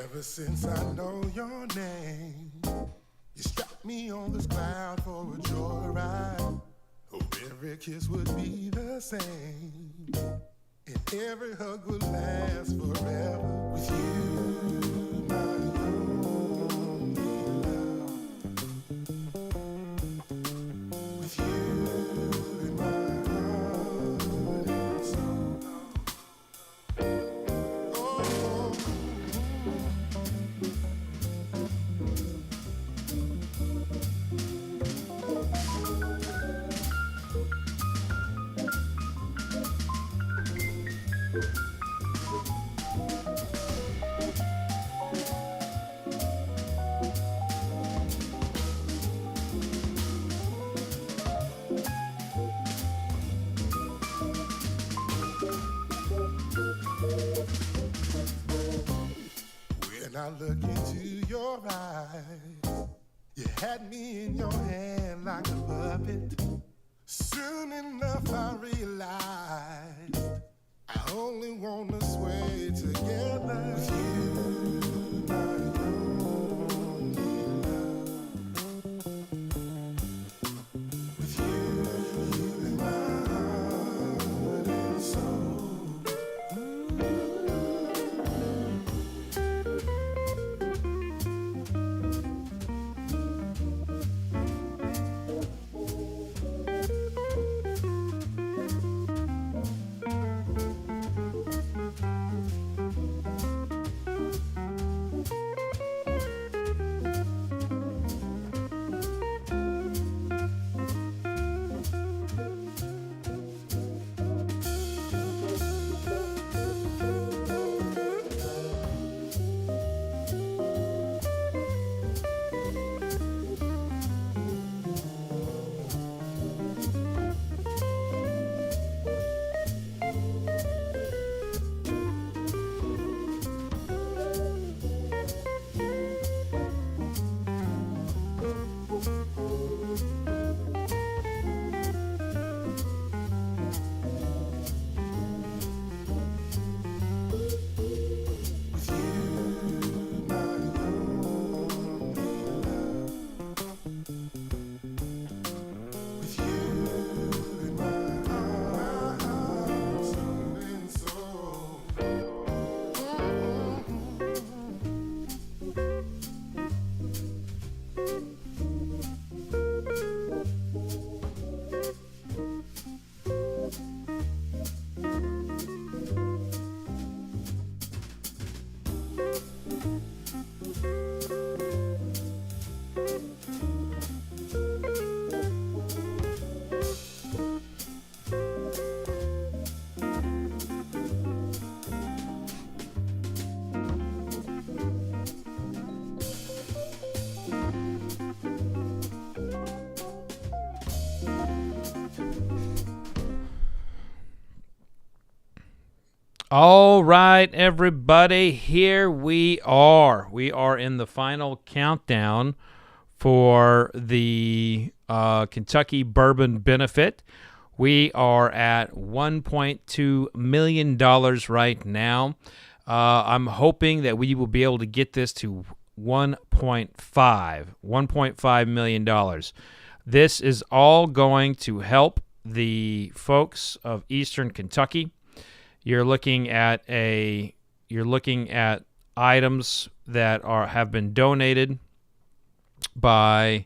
Ever since I know your name, you struck me on this cloud for a joyride. Hope every kiss would be the same, and every hug would last forever. With you, my only love. With you in my heart and soul. Oh. When I look into your eyes, you had me in your hand like a puppet. Soon enough I realized I only want to sway together with you, my only love. With you in my heart and soul. All right, everybody, here we are. We are in the final countdown for the Kentucky Bourbon Benefit. We are at $1.2 million right now. I'm hoping that we will be able to get this to $1.5 million. This is all going to help the folks of Eastern Kentucky. You're looking at items that have been donated by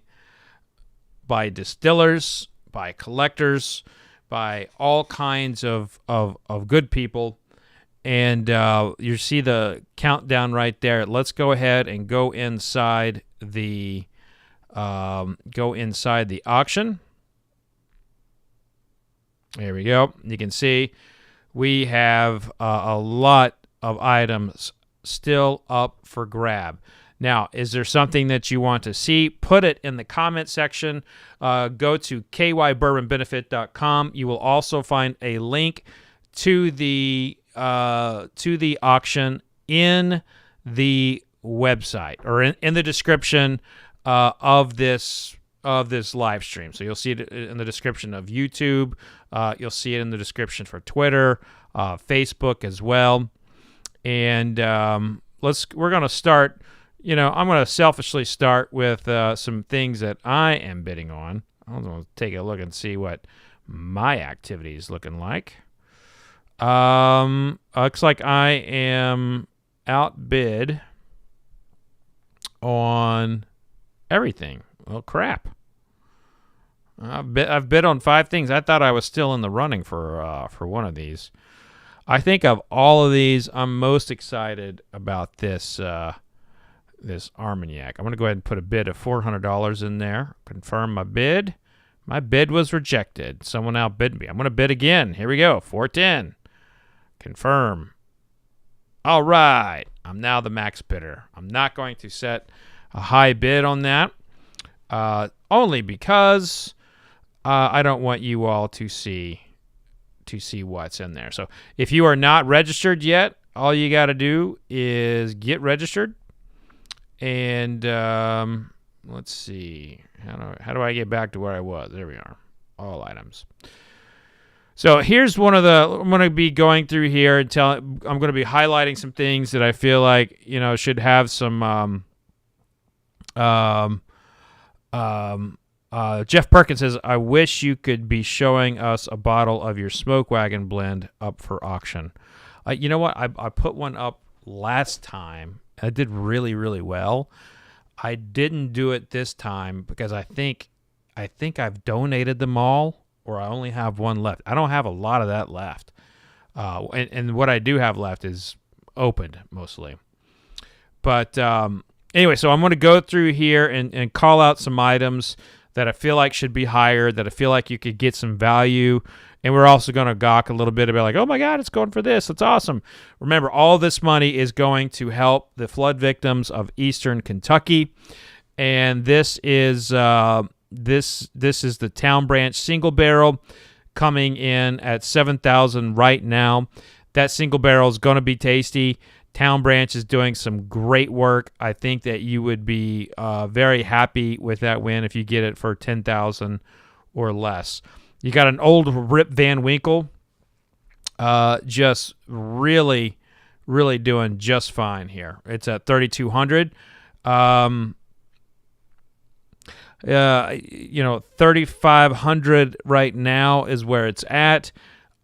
distillers, by collectors, by all kinds of good people. And you see the countdown right there. Let's go ahead and go inside the auction. There we go. You can see we have a lot of items still up for grab. Now, is there something that you want to see? Put it in the comment section. Go to kybourbonbenefit.com. You will also find a link to the auction in the website or in the description of this live stream. So you'll see it in the description of YouTube. You'll see it in the description for Twitter, Facebook as well. And we're going to start, I'm going to selfishly start with some things that I am bidding on. I'm going to take a look and see what my activity is looking like. Looks like I am outbid on everything. Well, crap. I've bid on 5 things. I thought I was still in the running for one of these. I think of all of these, I'm most excited about this this Armagnac. I'm going to go ahead and put a bid of $400 in there. Confirm my bid. My bid was rejected. Someone outbid me. I'm going to bid again. Here we go. 410. Confirm. All right. I'm now the max bidder. I'm not going to set a high bid on that, only because I don't want you all to see what's in there. So if you are not registered yet, all you got to do is get registered. And let's see. How do I get back to where I was? There we are. All items. So here's one of the, I'm going to be going through here and I'm going to be highlighting some things that I feel like, should have some, Jeff Perkins says, I wish you could be showing us a bottle of your Smoke Wagon blend up for auction. You know what? I put one up last time. I did really, really well. I didn't do it this time because I think I've donated them all, or I only have one left. I don't have a lot of that left. And what I do have left is opened mostly. But anyway, so I'm going to go through here and call out some items that I feel like should be higher, that I feel like you could get some value. And we're also going to gawk a little bit about like, oh my God, it's going for this. It's awesome. Remember, all this money is going to help the flood victims of Eastern Kentucky. And this is this is the Town Branch single barrel coming in at $7,000 right now. That single barrel is going to be tasty. Town Branch is doing some great work. I think that you would be very happy with that win if you get it for $10,000 or less. You got an old Rip Van Winkle, just really, really doing just fine here. It's at $3,200. 3,500 right now is where it's at.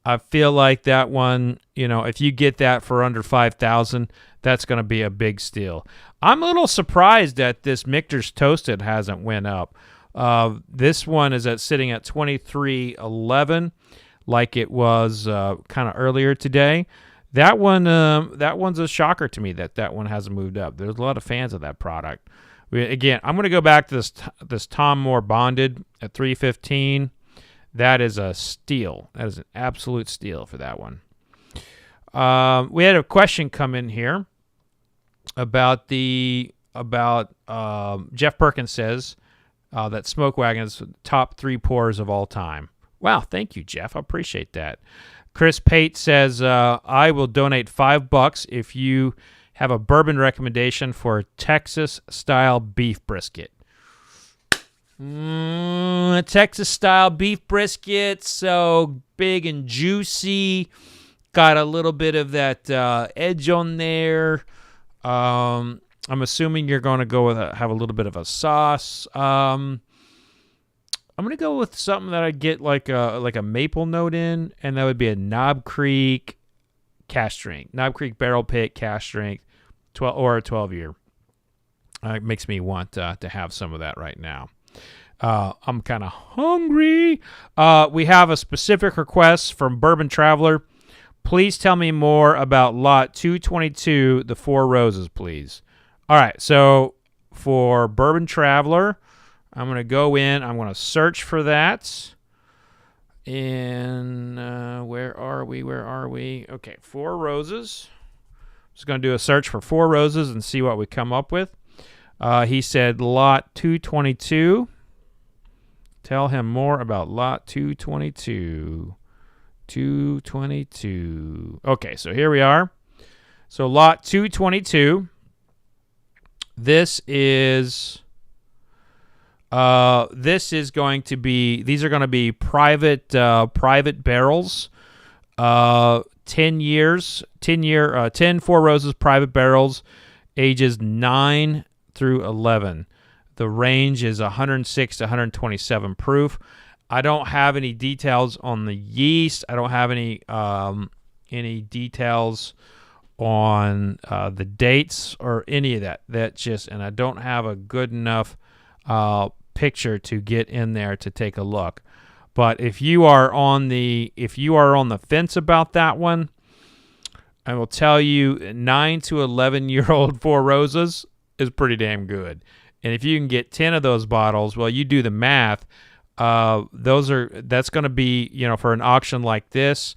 I feel like that one, if you get that for under 5,000, that's going to be a big steal. I'm a little surprised that this Michter's Toasted hasn't went up. This one is sitting at $23.11, like it was kind of earlier today. That one's a shocker to me that one hasn't moved up. There's a lot of fans of that product. Again, I'm going to go back to this Tom Moore Bonded at $315. That is a steal. That is an absolute steal for that one. We had a question come in here about Jeff Perkins says that Smoke Wagon's top 3 pours of all time. Wow, thank you, Jeff. I appreciate that. Chris Pate says, I will donate $5 if you have a bourbon recommendation for Texas-style beef brisket. Texas-style beef brisket, so big and juicy. Got a little bit of that edge on there. I'm assuming you're going to go with have a little bit of a sauce. I'm going to go with something that I get like a maple note in, and that would be a Knob Creek cask strength. Knob Creek Barrel Pit cask strength, 12-year. It makes me want to have some of that right now. I'm kind of hungry. We have a specific request from Bourbon Traveler. Please tell me more about Lot 222, the Four Roses, please. All right, so for Bourbon Traveler, I'm going to go in. I'm going to search for that. And where are we? Okay, Four Roses. Just going to do a search for Four Roses and see what we come up with. He said Lot 222. Tell him more about Lot 222. 222. Okay, so here we are. So Lot 222. This is going to be, these are going to be private barrels. 10 Four Roses private barrels. ages 9 through 11. The range is 106 to 127 proof. I don't have any details on the yeast. I don't have any details on the dates or any of that. And I don't have a good enough picture to get in there to take a look. But if you are on the fence about that one, I will tell you 9 to 11-year-old Four Roses is pretty damn good. And if you can get 10 of those bottles, well, you do the math. That's going to be, for an auction like this,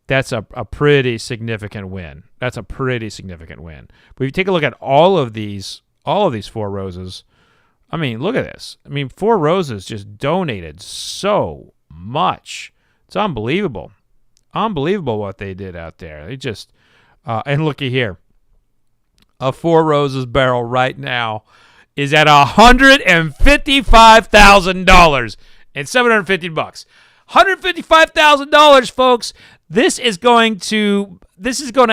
that's a pretty significant win. That's a pretty significant win. But if you take a look at all of these Four Roses, I mean, look at this. I mean, Four Roses just donated so much. It's unbelievable. Unbelievable what they did out there. They just, and looky here. A Four Roses barrel right now is at $155,000 and $750. $155,000, folks. This is going to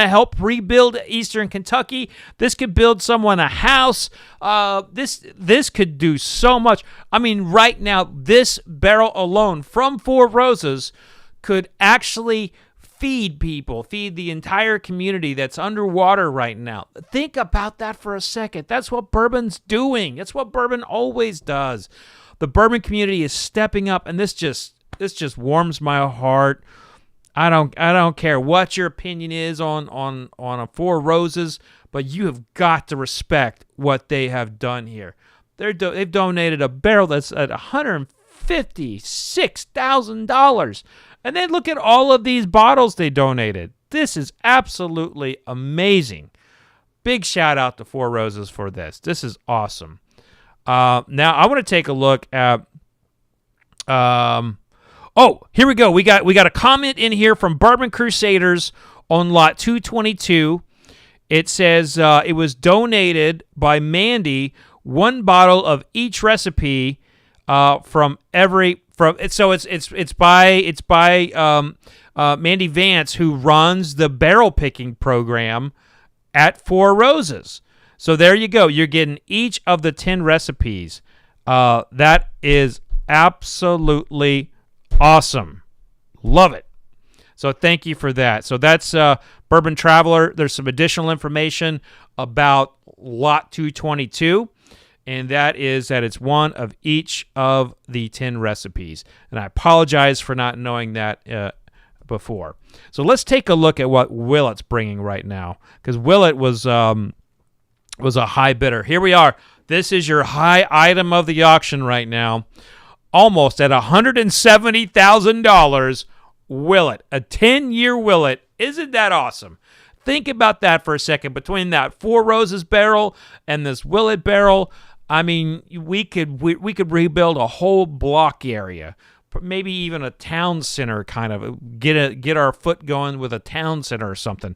help rebuild Eastern Kentucky. This could build someone a house. This could do so much. I mean, right now, this barrel alone from Four Roses could actually feed people, feed the entire community that's underwater right now. Think about that for a second. That's what bourbon's doing. That's what bourbon always does. The bourbon community is stepping up, and this just warms my heart. I don't care what your opinion is on a Four Roses, but you have got to respect what they have done here. They've donated a barrel that's at $156,000. And then look at all of these bottles they donated. This is absolutely amazing. Big shout out to Four Roses for this. This is awesome. Now I want to take a look at. Oh, here we go. We got a comment in here from Bourbon Crusaders on lot 222. It says it was donated by Mandy, one bottle of each recipe it's by Mandy Vance, who runs the barrel picking program at Four Roses. So there you go. You're getting each of the 10 recipes. That is absolutely awesome. Love it. So thank you for that. So that's Bourbon Traveler. There's some additional information about lot 222. And that is that it's one of each of the 10 recipes. And I apologize for not knowing that before. So let's take a look at what Willet's bringing right now, because Willet was a high bidder. Here we are. This is your high item of the auction right now. Almost at $170,000. Willet, a 10-year Willet. Isn't that awesome? Think about that for a second. Between that Four Roses barrel and this Willet barrel, I mean, we could rebuild a whole block area, maybe even a town center, kind of get our foot going with a town center or something.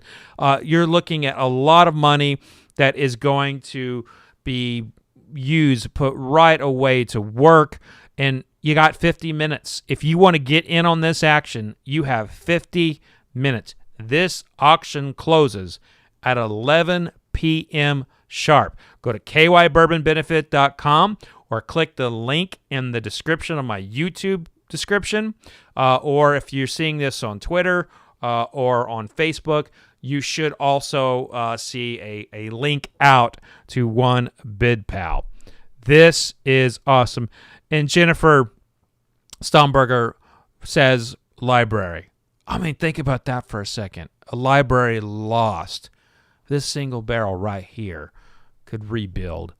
You're looking at a lot of money that is going to be used, put right away to work, and you got 50 minutes. If you want to get in on this action, you have 50 minutes. This auction closes at 11 p.m. sharp. Go to kybourbonbenefit.com or click the link in the description of my YouTube description. Or if you're seeing this on Twitter or on Facebook, you should also see a link out to One Bid Pal. This is awesome. And Jennifer Stomberger says library. I mean, think about that for a second. A library lost. This single barrel right here could rebuild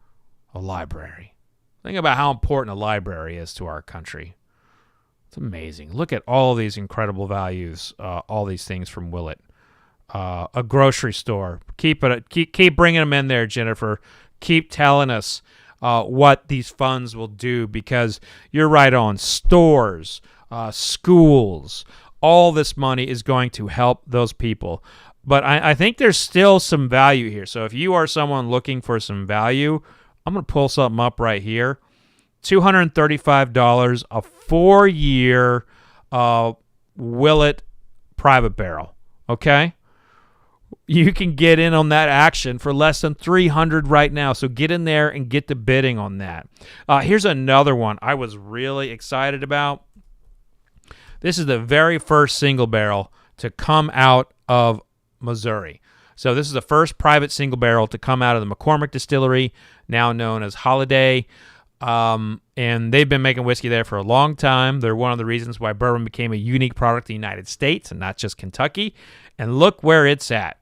a library. Think about how important a library is to our country. It's amazing. Look at all these incredible values, all these things from Willet. A grocery store. Keep bringing them in there, Jennifer. Keep telling us what these funds will do, because you're right on. Stores, schools, all this money is going to help those people. But I think there's still some value here. So if you are someone looking for some value, I'm going to pull something up right here. $235, a 4-year Willet private barrel. Okay? You can get in on that action for less than $300 right now. So get in there and get the bidding on that. Here's another one I was really excited about. This is the very first single barrel to come out of Missouri. So this is the first private single barrel to come out of the McCormick Distillery, now known as Holiday. And they've been making whiskey there for a long time. They're one of the reasons why bourbon became a unique product in the United States and not just Kentucky. And look where it's at.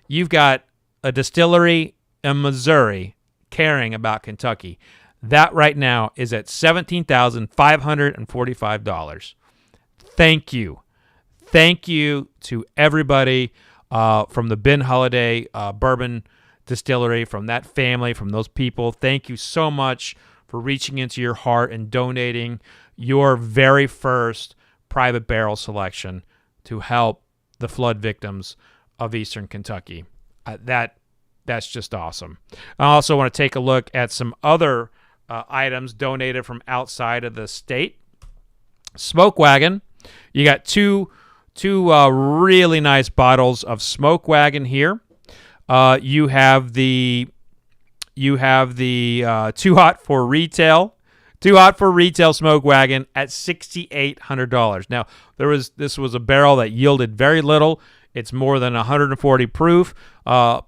You've got a distillery in Missouri caring about Kentucky. That right now is at $17,545. Thank you. Thank you to everybody from the Ben Holiday Bourbon Distillery, from that family, from those people. Thank you so much for reaching into your heart and donating your very first private barrel selection to help the flood victims of Eastern Kentucky. That's just awesome. I also want to take a look at some other items donated from outside of the state. Smoke Wagon. You got two really nice bottles of Smoke Wagon here. You have the Too Hot for Retail. Too Hot for Retail Smoke Wagon at $6,800. Now, this was a barrel that yielded very little. It's more than 140 proof.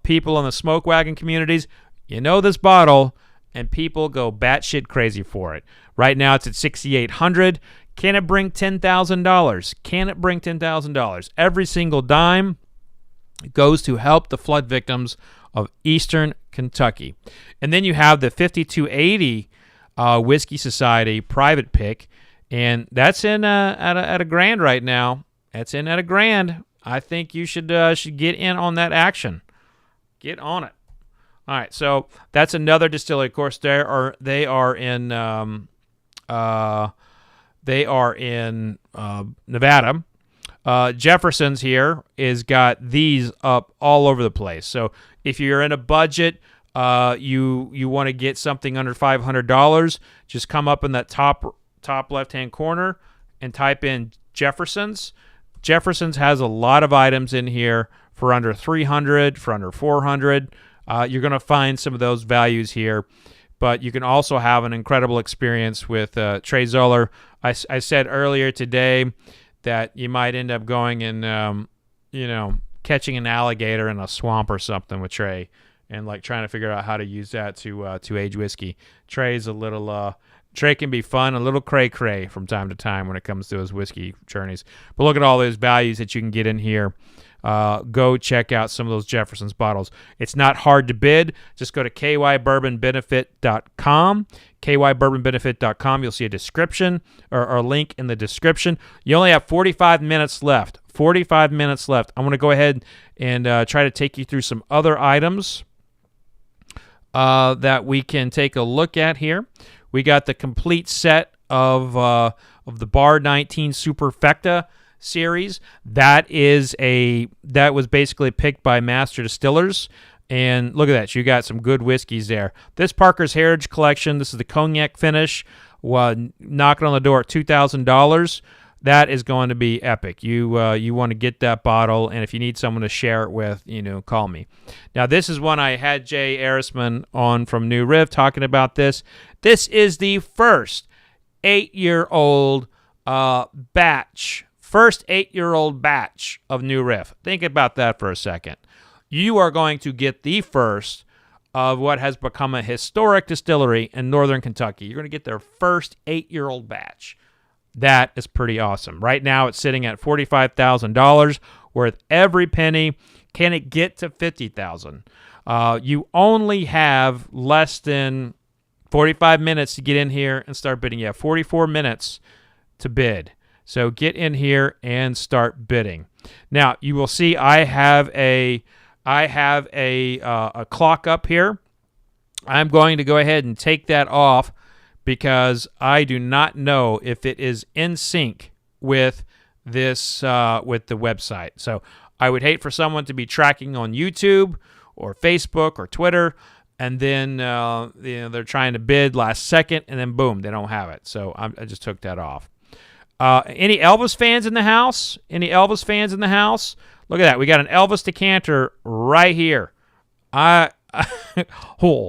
People in the Smoke Wagon communities, you know this bottle, and people go batshit crazy for it. Right now, it's at $6,800. Can it bring $10,000? Can it bring $10,000? Every single dime goes to help the flood victims of Eastern Kentucky. And then you have the 5280 Whiskey Society private pick, and that's in at a grand right now. That's in at a grand. I think you should get in on that action. Get on it. All right, so that's another distillery. Of course, they are in Nevada. Jefferson's here is got these up all over the place. So if you're in a budget, you want to get something under $500, just come up in that top left-hand corner and type in Jefferson's. Jefferson's has a lot of items in here for under $300, for under $400. You're going to find some of those values here, but you can also have an incredible experience with Trey Zoller. I said earlier today that you might end up going and catching an alligator in a swamp or something with Trey, and like trying to figure out how to use that to age whiskey. Trey's a little Trey can be fun, a little cray-cray from time to time when it comes to his whiskey journeys. But look at all those values that you can get in here. Go check out some of those Jefferson's bottles. It's not hard to bid. Just go to kybourbonbenefit.com. kybourbonbenefit.com. You'll see a description or a link in the description. You only have 45 minutes left. 45 minutes left. I'm going to go ahead and try to take you through some other items that we can take a look at here. We got the complete set of the Bar 19 Superfecta series. That was basically picked by master distillers. And look at that. You got some good whiskeys there. This Parker's Heritage Collection, this is the cognac finish, knocking on the door at $2,000. That is going to be epic. You want to get that bottle, and if you need someone to share it with, call me. Now, this is one I had Jay Arisman on from New Riff talking about this. This is the first 8-year-old batch. First 8-year-old batch of New Riff. Think about that for a second. You are going to get the first of what has become a historic distillery in northern Kentucky. You're going to get their first 8-year-old batch. That is pretty awesome. Right now, it's sitting at $45,000, worth every penny. Can it get to $50,000? You only have less than 45 minutes to get in here and start bidding. You have 44 minutes to bid. So get in here and start bidding. Now, you will see I have a clock up here. I'm going to go ahead and take that off because I do not know if it is in sync with this with the website. So I would hate for someone to be tracking on YouTube or Facebook or Twitter, and then they're trying to bid last second, and then boom, they don't have it. So I just took that off. Any Elvis fans in the house? Any Elvis fans in the house? Look at that. We got an Elvis decanter right here. Oh,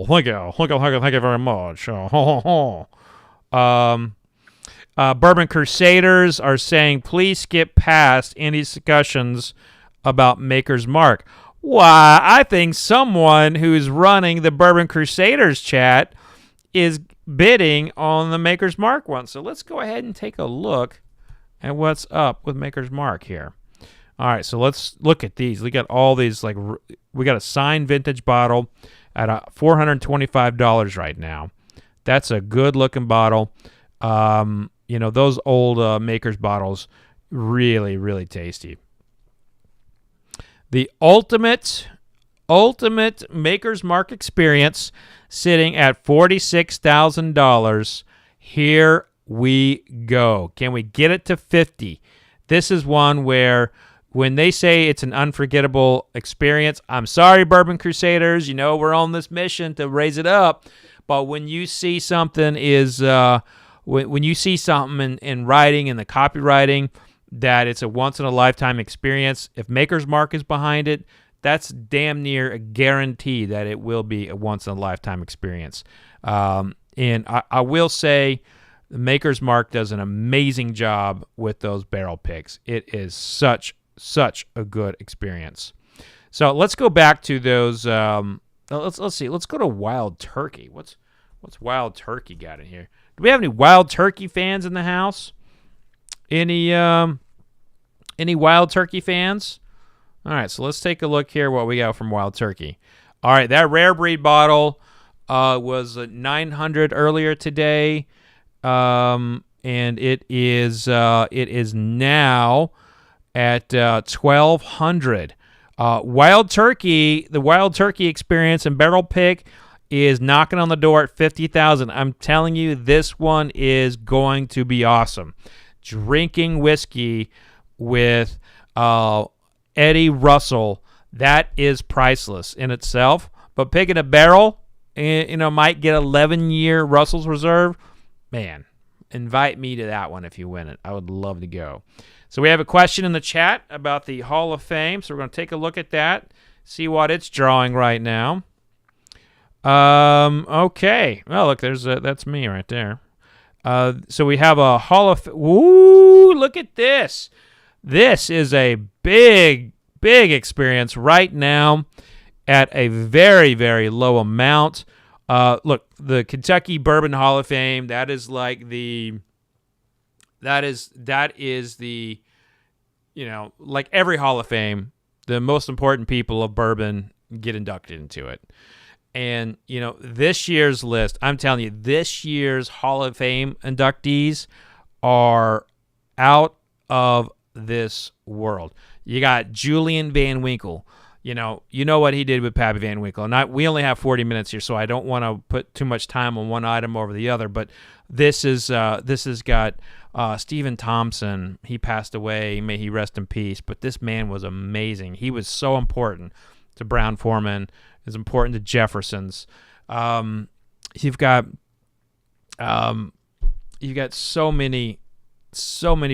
thank you very much. Bourbon Crusaders are saying, please skip past any discussions about Maker's Mark. Why, I think someone who's running the Bourbon Crusaders chat is bidding on the Maker's Mark one. So let's go ahead and take a look at what's up with Maker's Mark here. All right, so let's look at these. We got all these, like, we got a signed vintage bottle at $425 right now. That's a good-looking bottle. Those old Maker's bottles, really, really tasty. The ultimate Maker's Mark experience sitting at $46,000. Here we go. Can we get it to 50? This is one where when they say it's an unforgettable experience, I'm sorry, Bourbon Crusaders, we're on this mission to raise it up. But when you see something when you see something in writing, in the copywriting, that it's a once-in-a-lifetime experience, if Maker's Mark is behind it, that's damn near a guarantee that it will be a once-in-a-lifetime experience. And I will say Maker's Mark does an amazing job with those barrel picks. It is such a good experience. So let's go back to those. Let's see. Let's go to Wild Turkey. What's Wild Turkey got in here? Do we have any Wild Turkey fans in the house? Any Wild Turkey fans? All right, so let's take a look here what we got from Wild Turkey. All right, that rare breed bottle was $900 earlier today, and it is now at $1,200. Wild Turkey, the Wild Turkey experience and barrel pick is knocking on the door at $50,000. I'm telling you, this one is going to be awesome. Drinking whiskey with Eddie Russell, that is priceless in itself. But picking a barrel, might get 11-year Russell's Reserve. Man, invite me to that one if you win it. I would love to go. So we have a question in the chat about the Hall of Fame. So we're going to take a look at that, see what it's drawing right now. Okay. Well, look, that's me right there. So we have a Hall of Fame. Ooh, look at this. This is a big experience right now at a very, very low amount. Look, the Kentucky Bourbon Hall of Fame, that is like that is the, like every Hall of Fame, the most important people of bourbon get inducted into it. And, this year's list, I'm telling you, this year's Hall of Fame inductees are out of this world. You got Julian Van Winkle. You know what he did with Pappy Van Winkle. And we only have 40 minutes here, so I don't want to put too much time on one item over the other. But this has got Stephen Thompson. He passed away. May he rest in peace. But this man was amazing. He was so important to Brown-Forman. Is important to Jefferson's. You've got so many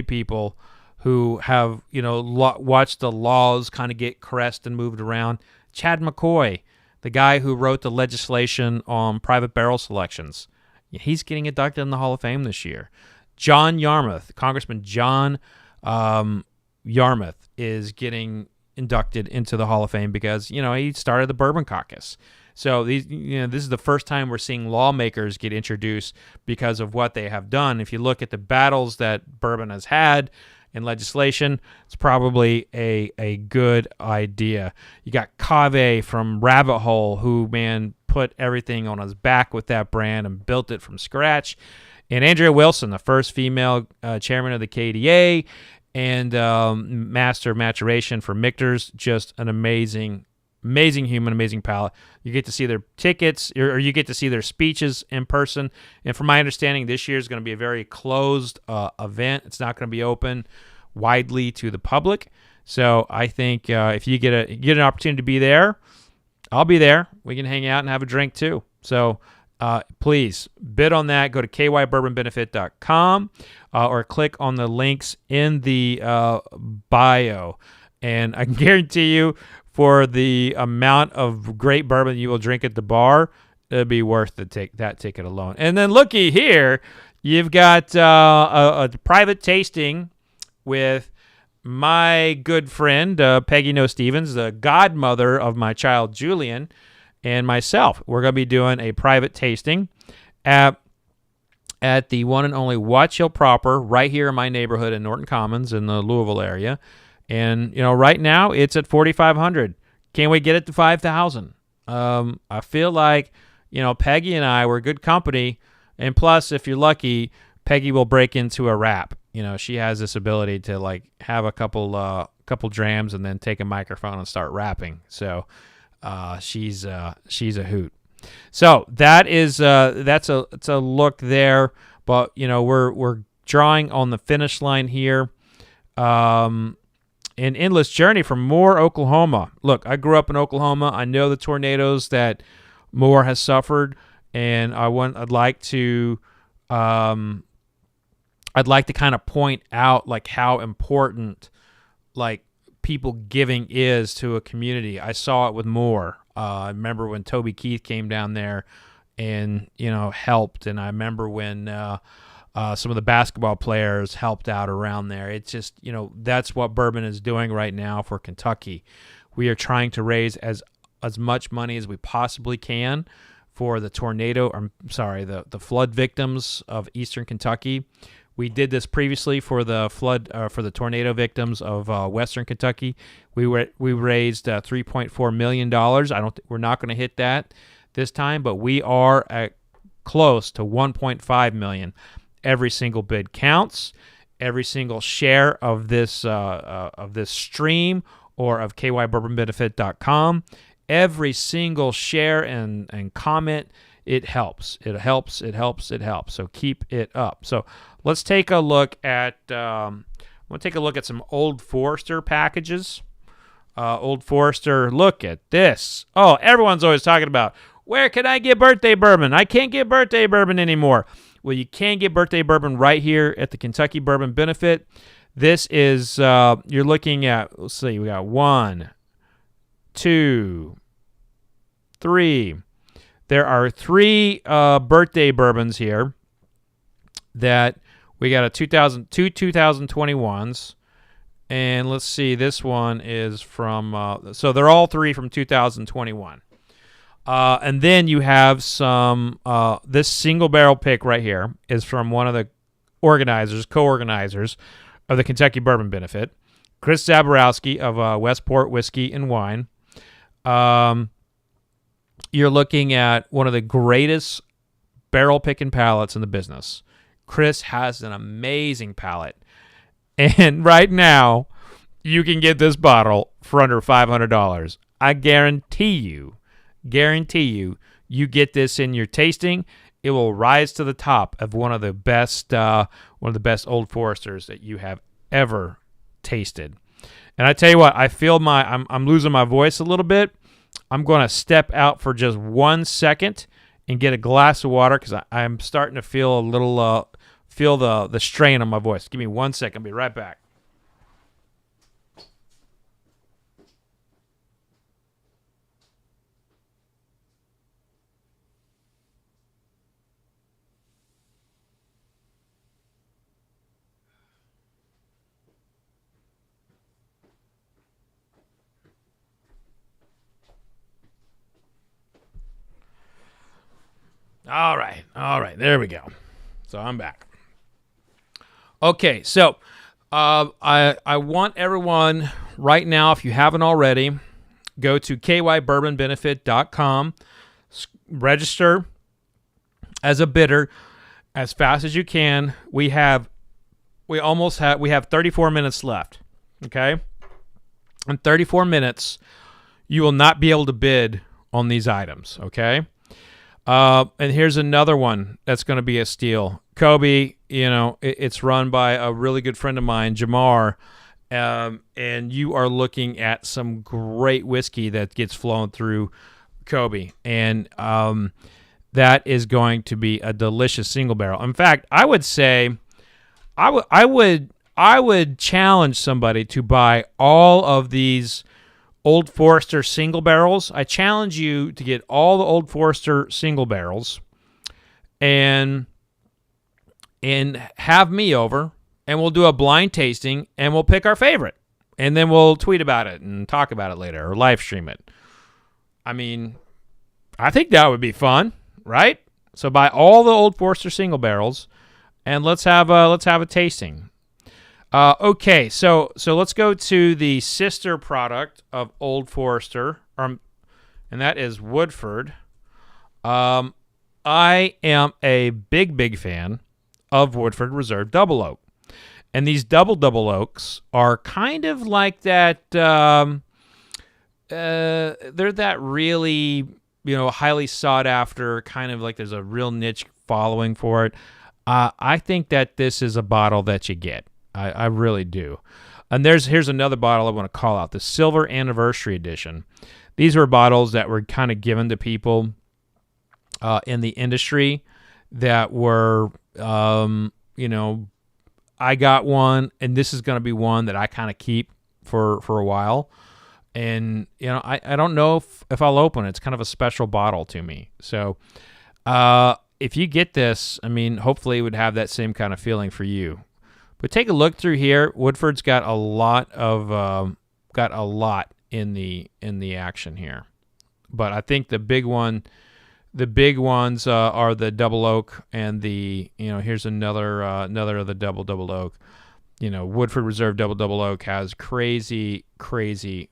people who have watched the laws kind of get caressed and moved around. Chad McCoy, the guy who wrote the legislation on private barrel selections, he's getting inducted in the Hall of Fame this year. John Yarmouth, Congressman John Yarmouth, is getting inducted into the Hall of Fame because he started the Bourbon Caucus. So this is the first time we're seeing lawmakers get introduced because of what they have done. If you look at the battles that bourbon has had in legislation, it's probably a good idea. You got Cave from Rabbit Hole, who put everything on his back with that brand and built it from scratch. And Andrea Wilson, the first female chairman of the KDA. And Master of Maturation for Michter's, just an amazing human, amazing palate. You get to see their tickets, or you get to see their speeches in person. And from my understanding, this year is going to be a very closed event. It's not going to be open widely to the public. So I think if you get an opportunity to be there, I'll be there. We can hang out and have a drink too. So please bid on that. Go to kybourbonbenefit.com or click on the links in the bio. And I can guarantee you, for the amount of great bourbon you will drink at the bar, it'd be worth that ticket alone. And then looky here, you've got a private tasting with my good friend Peggy No Stevens, the godmother of my child Julian, and myself. We're going to be doing a private tasting at the one and only Watch Hill Proper, right here in my neighborhood in Norton Commons in the Louisville area. And right now it's at $4,500. Can we get it to $5,000? I feel like Peggy and I were good company, and plus, if you're lucky, Peggy will break into a rap. She has this ability to like have a couple drams and then take a microphone and start rapping. So she's a hoot. So that's a look there. But we're drawing on the finish line here. An endless journey from Moore, Oklahoma. Look, I grew up in Oklahoma. I know the tornadoes that Moore has suffered, and I'd like to kind of point out like how important like people giving is to a community. I saw it with Moore. I remember when Toby Keith came down there and helped, and I remember when some of the basketball players helped out around there. It's just that's what Bourbon is doing right now for Kentucky. We are trying to raise as much money as we possibly can for the the flood victims of Eastern Kentucky. We did this previously for the tornado victims of Western Kentucky. We raised $3.4 million. We're not going to hit that this time, but we are at close to $1.5 million. Every single bid counts. Every single share of this stream or of kybourbonbenefit.com, every single share and comment, it helps. It helps. It helps. It helps. So keep it up. So let's take a look at some Old Forester packages. Old Forester, look at this. Oh, everyone's always talking about, where can I get birthday bourbon? I can't get birthday bourbon anymore. Well, you can get birthday bourbon right here at the Kentucky Bourbon Benefit. This is, you're looking at, let's see, we got 1, 2, 3. There are 3 birthday bourbons here that we got two 2021s. And let's see, this one is from, so they're all 3 from 2021. And then you have some, this single barrel pick right here is from one of the co-organizers of the Kentucky Bourbon Benefit, Chris Zaborowski of Westport Whiskey and Wine. You're looking at one of the greatest barrel picking palates in the business. Chris has an amazing palate. And right now, you can get this bottle for under $500. I guarantee you, you get this in your tasting, it will rise to the top of one of the best Old Foresters that you have ever tasted. And I tell you what, I feel I'm losing my voice a little bit. I'm going to step out for just 1 second and get a glass of water because I'm starting to feel a little feel the strain on my voice. Give me 1 second. I'll be right back. All right, there we go. So I'm back. Okay, so I want everyone right now, if you haven't already, go to kybourbonbenefit.com, register as a bidder as fast as you can. We have 34 minutes left. Okay, in 34 minutes, you will not be able to bid on these items. Okay. And here's another one that's going to be a steal. Kobe, it's run by a really good friend of mine, Jamar, and you are looking at some great whiskey that gets flown through Kobe, and that is going to be a delicious single barrel. In fact, I would say, I I would challenge somebody to buy all of these Old Forester single barrels. I challenge you to get all the Old Forester single barrels and have me over, and we'll do a blind tasting, and we'll pick our favorite. And then we'll tweet about it and talk about it later or live stream it. I mean, I think that would be fun, right? So buy all the Old Forester single barrels, and let's have a tasting. Okay, so let's go to the sister product of Old Forester, and that is Woodford. I am a big fan of Woodford Reserve Double Oak. And these double oaks are kind of like that. They're that really, highly sought after, kind of like there's a real niche following for it. I think that this is a bottle that you get. I really do. And here's another bottle I want to call out, the Silver Anniversary Edition. These were bottles that were kind of given to people in the industry that were, I got one, and this is going to be one that I kind of keep for a while. And, I don't know if I'll open it. It's kind of a special bottle to me. So if you get this, I mean, hopefully it would have that same kind of feeling for you. But take a look through here. Woodford's got a lot in the action here. But I think the big ones are the double oak and the, here's another of the double oak. Woodford Reserve double oak has crazy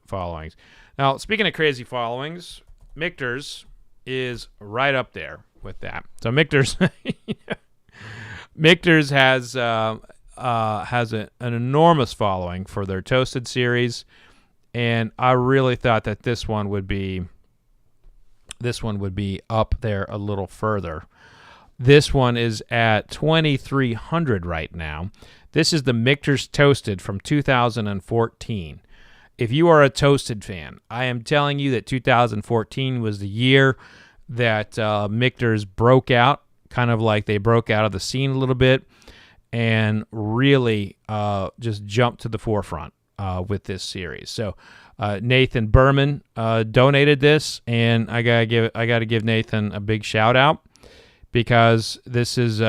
followings. Now, speaking of crazy followings, Michter's is right up there with that. So Michter's has an enormous following for their toasted series, and I really thought that this one would be up there a little further. This one is at 2,300 right now. This is the Michter's Toasted from 2014. If you are a toasted fan, I am telling you that 2014 was the year that Michter's broke out, kind of like they broke out of the scene a little bit, and really just jumped to the forefront with this series. So Nathan Berman donated this, and I gotta give Nathan a big shout out, because this is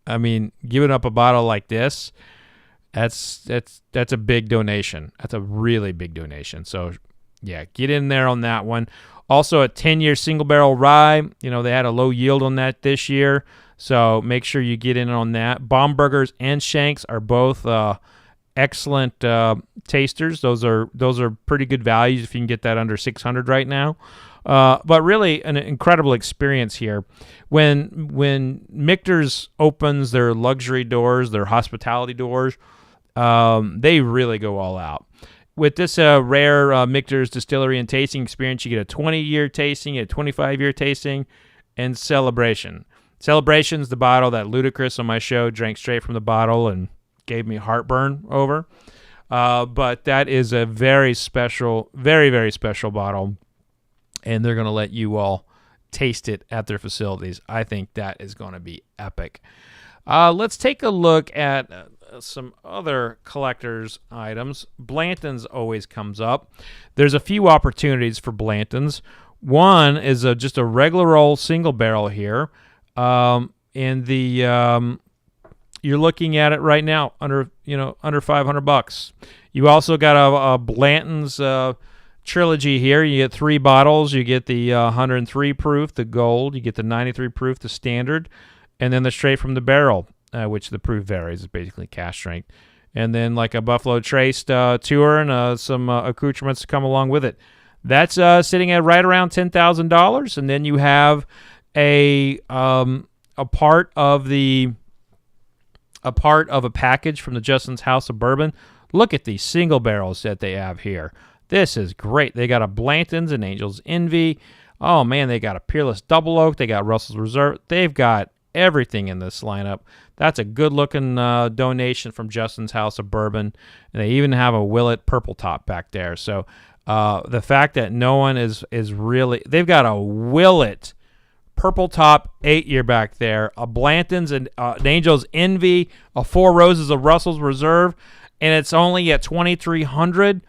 I mean, giving up a bottle like this, that's a big donation. That's a really big donation. So yeah, get in there on that one. Also a 10-year single barrel rye. They had a low yield on that this year, so make sure you get in on that. Baumburgers and Shanks are both excellent tasters. Those are pretty good values if you can get that under 600 right now. But really an incredible experience here. When Michter's opens their luxury doors, their hospitality doors, they really go all out. With this rare Michter's Distillery and Tasting Experience, you get a 20-year tasting, a 25-year tasting, and Celebration. Celebration's the bottle that Ludacris on my show drank straight from the bottle and gave me heartburn over. But that is a very special, very, very special bottle, and they're going to let you all taste it at their facilities. I think that is going to be epic. Let's take a look at some other collector's items. Blanton's always comes up. There's a few opportunities for Blanton's. One is just a regular old single barrel here. And the you're looking at it right now under $500. You also got a Blanton's trilogy here. You get 3 bottles. You get the 103 proof, the gold. You get the 93 proof, the standard, and then the straight from the barrel, which the proof varies. It's basically cask strength. And then like a Buffalo Trace tour and some accoutrements to come along with it. That's sitting at right around $10,000. And then you have a part of a package from the Justin's House of Bourbon. Look at these single barrels that they have here. This is great. They got a Blanton's and Angel's Envy. Oh man, they got a Peerless Double Oak. They got Russell's Reserve. They've got everything in this lineup. That's a good-looking donation from Justin's House of Bourbon. And they even have a Willet Purple Top back there. So the fact that no one is really... They've got a Willet Purple Top 8-year back there, a Blanton's and an Angel's Envy, a Four Roses of Russell's Reserve, and it's only at $2,300.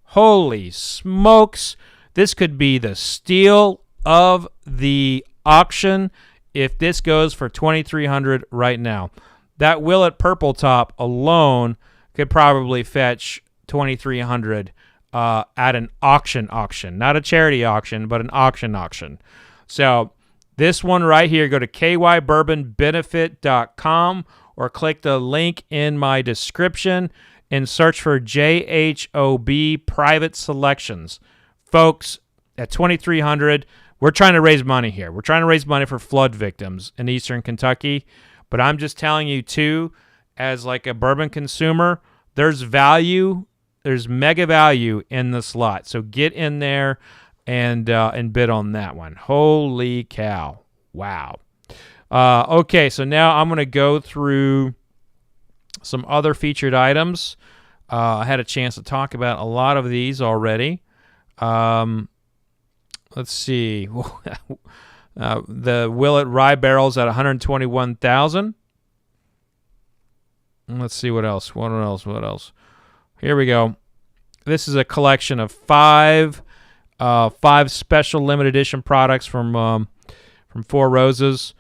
Holy smokes! This could be the steal of the auction if this goes for $2,300 right now. That Willet Purple Top alone could probably fetch $2,300 at an auction, not a charity auction, but an auction. So this one right here, go to kybourbonbenefit.com or click the link in my description and search for JHOB Private Selections. Folks, at $2,300, we're trying to raise money here. We're trying to raise money for flood victims in eastern Kentucky. But I'm just telling you, too, as like a bourbon consumer, there's value. There's mega value in this lot. So get in there and bid on that one. Holy cow. Wow. Okay, so now I'm going to go through some other featured items. I had a chance to talk about a lot of these already. Let's see. The Willet Rye Barrels at $121,000. Let's see what else. What else? Here we go. This is a collection of five special limited edition products from Four Roses.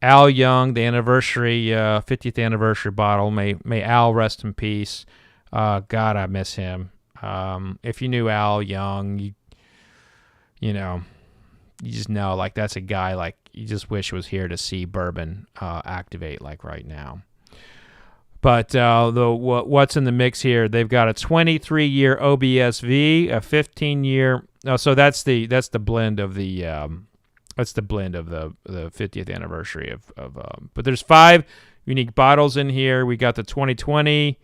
Al Young, the anniversary 50th anniversary bottle. May Al rest in peace. God, I miss him. If you knew Al Young, you just know, like, that's a guy, like, you just wish was here to see bourbon activate, like, right now. But what's in the mix here? They've got a 23-year OBSV, a 15-year. Oh, so that's the blend of the 50th anniversary of. But there's 5 unique bottles in here. We got the 2020.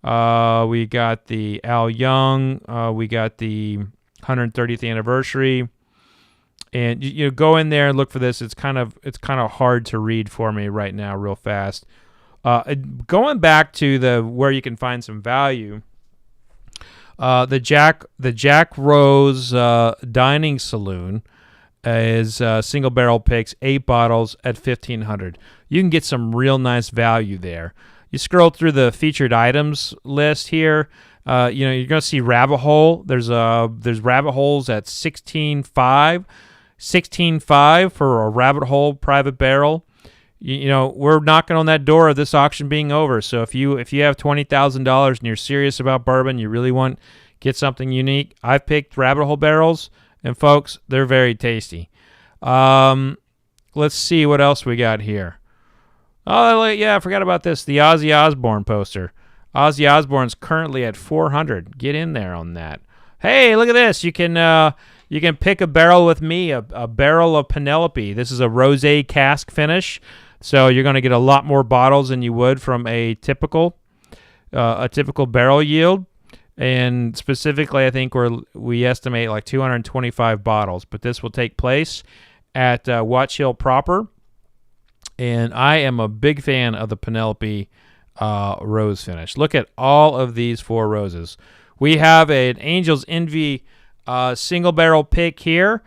We got the Al Young. We got the 130th anniversary. And you go in there and look for this. It's kind of hard to read for me right now, real fast. Going back to where you can find some value, the Jack Rose Dining Saloon is single barrel picks, 8 bottles at $1,500. You can get some real nice value there. You scroll through the featured items list here. You're going to see Rabbit Hole. There's Rabbit Holes at $16.5 for a Rabbit Hole private barrel. We're knocking on that door of this auction being over. So if you have $20,000 and you're serious about bourbon, you really want to get something unique, I've picked Rabbit Hole barrels, and folks, they're very tasty. Let's see what else we got here. Oh, yeah, I forgot about this. The Ozzy Osbourne poster. Ozzy Osbourne's currently at $400. Get in there on that. Hey, look at this. You can pick a barrel with me, a barrel of Penelope. This is a rosé cask finish, so you're going to get a lot more bottles than you would from a typical barrel yield. And specifically, I think we estimate like 225 bottles. But this will take place at Watch Hill proper. And I am a big fan of the Penelope rose finish. Look at all of these Four Roses. We have an Angel's Envy single barrel pick here.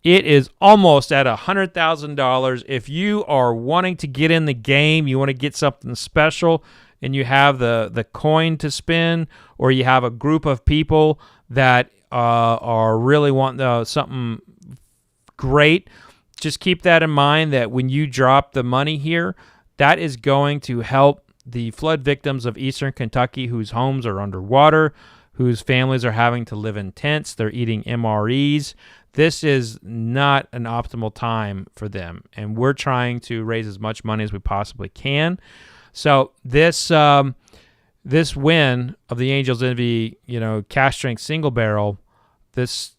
It is almost at $100,000. If you are wanting to get in the game, you want to get something special, and you have the coin to spin, or you have a group of people that are really wanting something great, just keep that in mind, that when you drop the money here, that is going to help the flood victims of eastern Kentucky whose homes are underwater, whose families are having to live in tents. They're eating MREs. This is not an optimal time for them, and we're trying to raise as much money as we possibly can. So this win of the Angel's Envy, cask strength single barrel, it's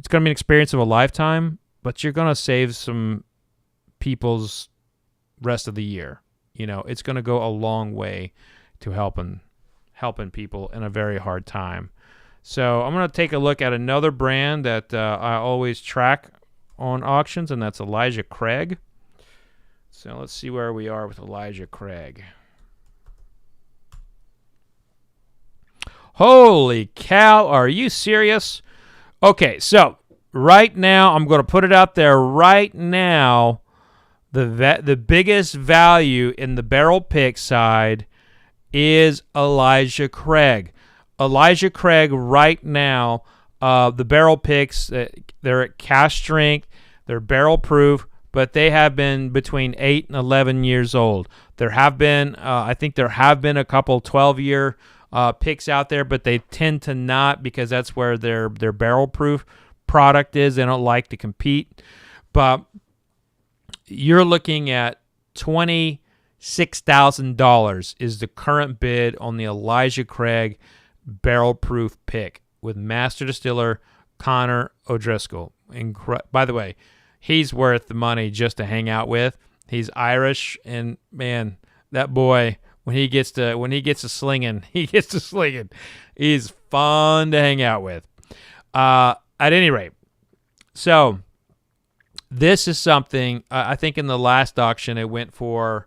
going to be an experience of a lifetime, but you're going to save some people's rest of the year. It's going to go a long way to helping people in a very hard time. So I'm going to take a look at another brand that I always track on auctions, and that's Elijah Craig. So let's see where we are with Elijah Craig. Holy cow, are you serious? Okay, so right now, I'm going to put it out there right now. The biggest value in the barrel pick side is Elijah Craig. Elijah Craig right now, the barrel picks, they're at cask strength, they're barrel proof, but they have been between 8 and 11 years old. There have been, I think there have been a couple 12-year picks out there, but they tend to not because that's where their barrel proof product is. They don't like to compete. But you're looking at $26,000 is the current bid on the Elijah Craig barrel proof pick with master distiller Connor O'Driscoll. By the way, he's worth the money just to hang out with. He's Irish, and man, that boy, when he gets to slinging, He's fun to hang out with. At any rate, so this is something I think in the last auction it went for.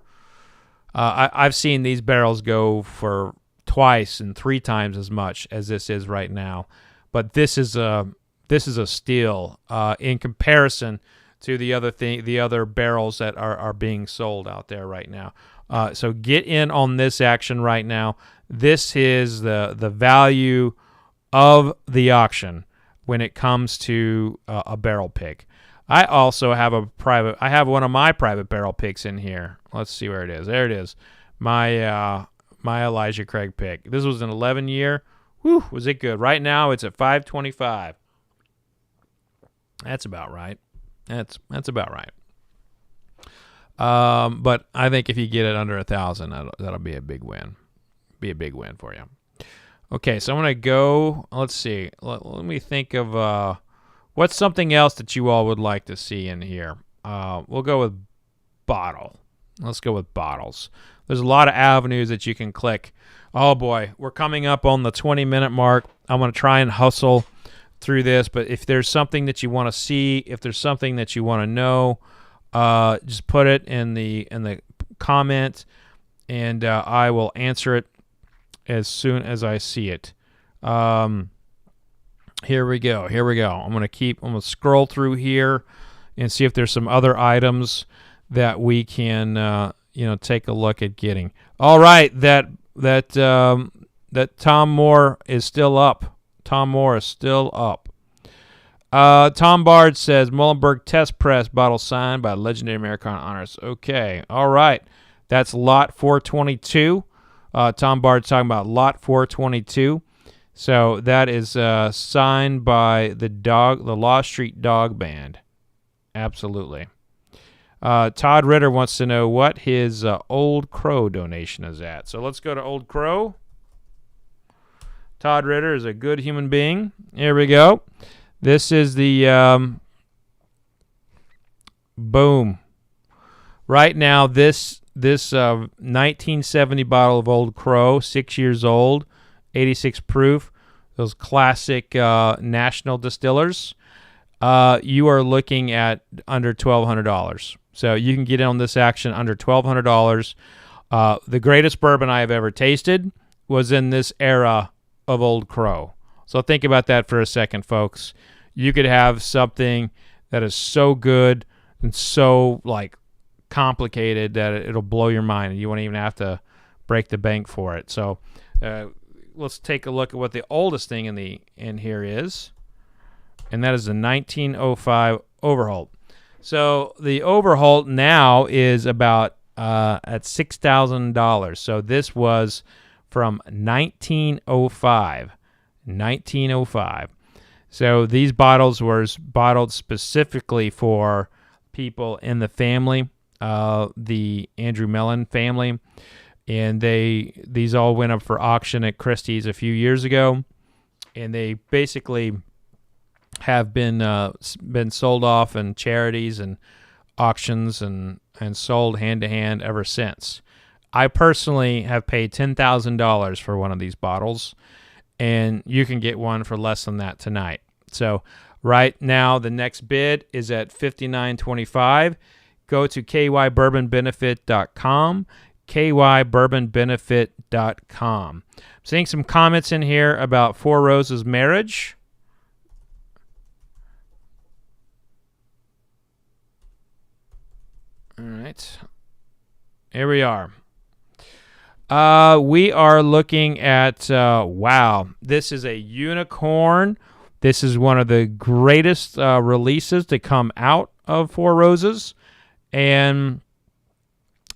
I've seen these barrels go for twice and 3 times as much as this is right now, but this is a steal in comparison to the other barrels that are being sold out there right now. So get in on this action right now. This is the value of the auction when it comes to a barrel pick. I also have one of my private barrel picks in here. Let's see where it is. There it is. My Elijah Craig pick. This was an 11-year. Whew, was it good? Right now it's at $525. That's about right. That's about right. But I think if you get it under 1,000, that'll be a big win. Be a big win for you. Okay, so I'm gonna go. Let's see. Let me think of what's something else that you all would like to see in here. We'll go with bottle. Let's go with bottles. There's a lot of avenues that you can click. Oh boy, we're coming up on the 20-minute mark. I'm gonna try and hustle through this, but if there's something that you want to see, if there's something that you want to know, just put it in the comment, and I will answer it as soon as I see it. Here we go. I'm gonna scroll through here and see if there's some other items that we can take a look at getting. All right, that Tom Moore is still up. Tom Bard says Muhlenberg Test Press bottle signed by legendary Americana Honors. Okay, all right. That's lot 422. Tom Bard's talking about lot 422. So that is signed by the Law Street Dog Band. Absolutely. Todd Ritter wants to know what his Old Crow donation is at. So let's go to Old Crow. Todd Ritter is a good human being. Here we go. This is the boom. Right now, this 1970 bottle of Old Crow, 6 years old, 86 proof, those classic national distillers, you are looking at under $1,200. So you can get in on this action under $1,200. The greatest bourbon I have ever tasted was in this era of Old Crow. So think about that for a second, folks. You could have something that is so good and so complicated that it'll blow your mind, and you won't even have to break the bank for it. So let's take a look at what the oldest thing in here is, and that is the 1905 Overholt. So the Overholt now is about at $6,000. So this was from 1905. 1905. So these bottles were bottled specifically for people in the family, the Andrew Mellon family, and these all went up for auction at Christie's a few years ago, and they basically have been sold off in charities and auctions and sold hand to hand ever since. I personally have paid $10,000 for one of these bottles, and you can get one for less than that tonight. So right now the next bid is at $59.25. Go to kybourbonbenefit.com, kybourbonbenefit.com. I'm seeing some comments in here about Four Roses marriage. right. Here we are. We are looking at, wow, this is a unicorn. This is one of the greatest releases to come out of Four Roses. And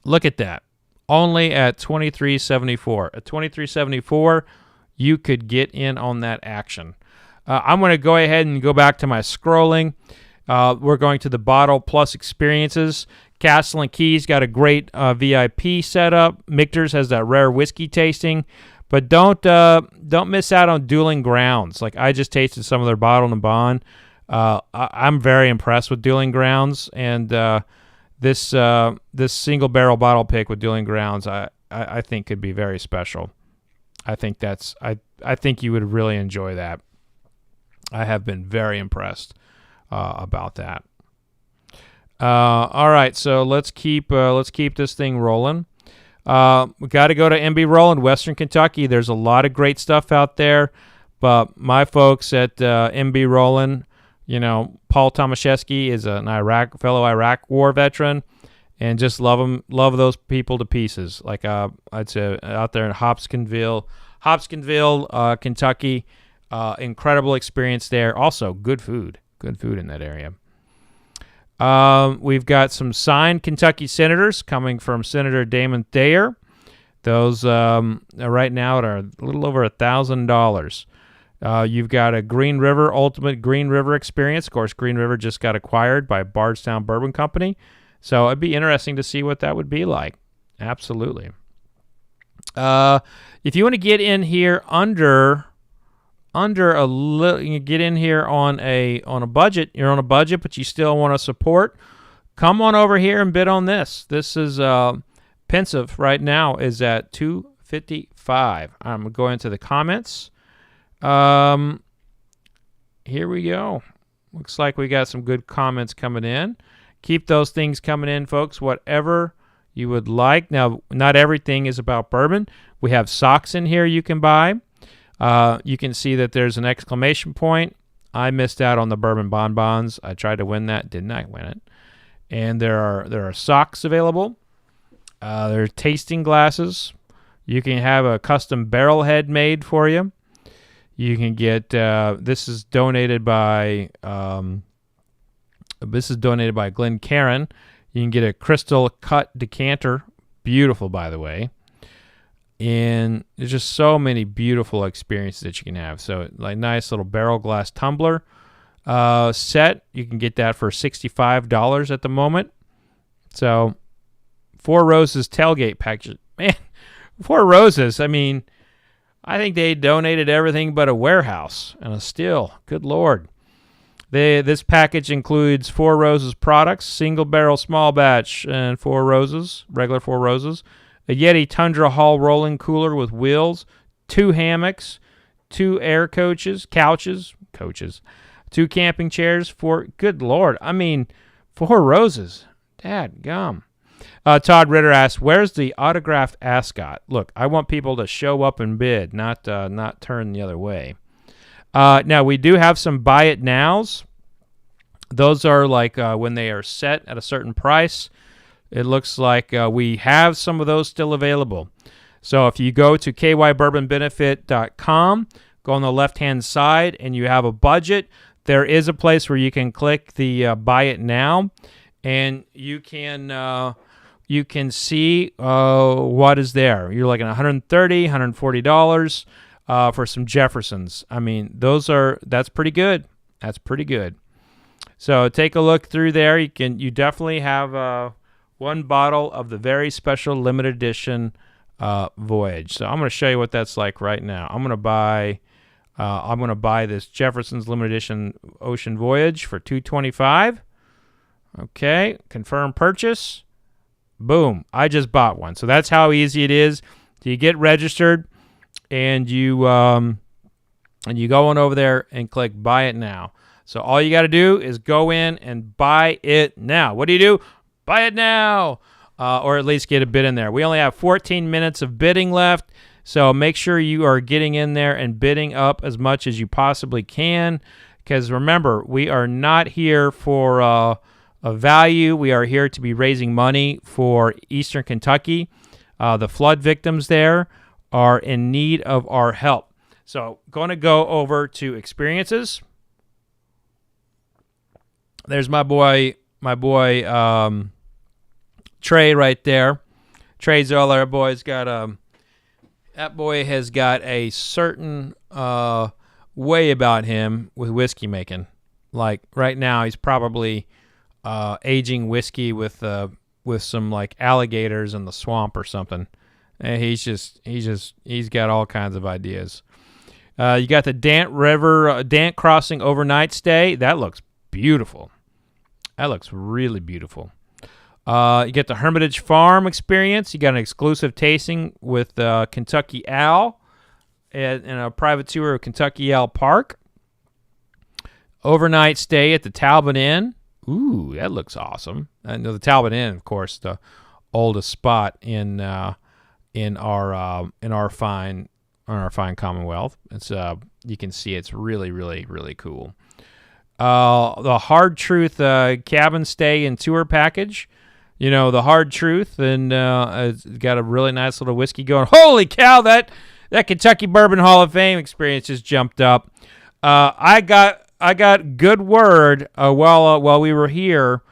look at that. Only at $23.74. At $23.74, you could get in on that action. I'm going to go ahead and go back to my scrolling. We're going to the Bottle Plus Experiences. Castle and Keys got a great VIP setup. Michter's has that rare whiskey tasting. But don't miss out on Dueling Grounds. Like, I just tasted some of their Bottle and Bond. I'm very impressed with Dueling Grounds. And this single barrel bottle pick with Dueling Grounds, I think could be very special. I think I think you would really enjoy that. I have been very impressed about that. All right, so let's keep this thing rolling. We got to go to MB Roland, Western Kentucky. There's a lot of great stuff out there, but my folks at MB Roland, Paul Tomaszewski is an fellow Iraq War veteran, and just love those people to pieces. Like I'd say out there in Hopkinsville, Kentucky, incredible experience there. Also, good food in that area. We've got some signed Kentucky Senators coming from Senator Damon Thayer. Those right now are a little over $1,000. You've got a Green River Ultimate Green River Experience. Of course, Green River just got acquired by Bardstown Bourbon Company, so it'd be interesting to see what that would be like. Absolutely. If you want to get in here under a little, you get in here on a budget. You're on a budget, but you still want to support. Come on over here and bid on this. This is Pensive right now is at $2.55. I'm going to the comments. Here we go. Looks like we got some good comments coming in. Keep those things coming in, folks. Whatever you would like. Now, not everything is about bourbon. We have socks in here you can buy. You can see that there's an exclamation point. I missed out on the bourbon bonbons. I tried to win that, didn't I win it? And there are socks available. There are tasting glasses. You can have a custom barrel head made for you. You can get this is donated by Glenn Caron. You can get a crystal cut decanter, beautiful by the way. And there's just so many beautiful experiences that you can have. So, like, nice little barrel glass tumbler set. You can get that for $65 at the moment. So, Four Roses tailgate package. Man, Four Roses, I mean, I think they donated everything but a warehouse and a still. Good Lord. This package includes Four Roses products, single barrel small batch, and Four Roses, regular Four Roses. A Yeti Tundra Hall rolling cooler with wheels, 2 hammocks, 2 air couches, 2 camping chairs, good Lord. I mean, Four Roses. Dadgum. Todd Ritter asks, where's the autographed ascot? Look, I want people to show up and bid, not turn the other way. Now, we do have some buy it nows. Those are like when they are set at a certain price. It looks like we have some of those still available. So if you go to kybourbonbenefit.com, go on the left-hand side, and you have a budget, there is a place where you can click the Buy It Now, and you can see what is there. You're like $130, $140 for some Jeffersons. I mean, that's pretty good. That's pretty good. So take a look through there. You definitely have one bottle of the very special limited edition Voyage. So I'm going to show you what that's like right now. I'm going to buy this Jefferson's limited edition Ocean Voyage for $225. Okay, confirm purchase. Boom! I just bought one. So that's how easy it is. So you get registered, and you go on over there and click Buy It Now. So all you got to do is go in and buy it now. What do? Buy it now, or at least get a bid in there. We only have 14 minutes of bidding left, so make sure you are getting in there and bidding up as much as you possibly can, because remember, we are not here for of value. We are here to be raising money for Eastern Kentucky. The flood victims there are in need of our help. So going to go over to experiences. There's my boy Trey right there. Trey Zoller, that boy has got a certain way about him with whiskey making. Like right now, he's probably aging whiskey with some like alligators in the swamp or something. And he's got all kinds of ideas. You got the Dant Crossing overnight stay. That looks beautiful. That looks really beautiful. You get the Hermitage Farm experience. You got an exclusive tasting with Kentucky Owl and a private tour of Kentucky Owl Park. Overnight stay at the Talbot Inn. Ooh, that looks awesome. And the Talbot Inn, of course, the oldest spot in our fine Commonwealth. It's you can see it's really, really, really cool. The Hard Truth cabin stay and tour package. You know, the Hard Truth, and it's got a really nice little whiskey going. Holy cow, that Kentucky Bourbon Hall of Fame experience just jumped up. I got good word while we were here.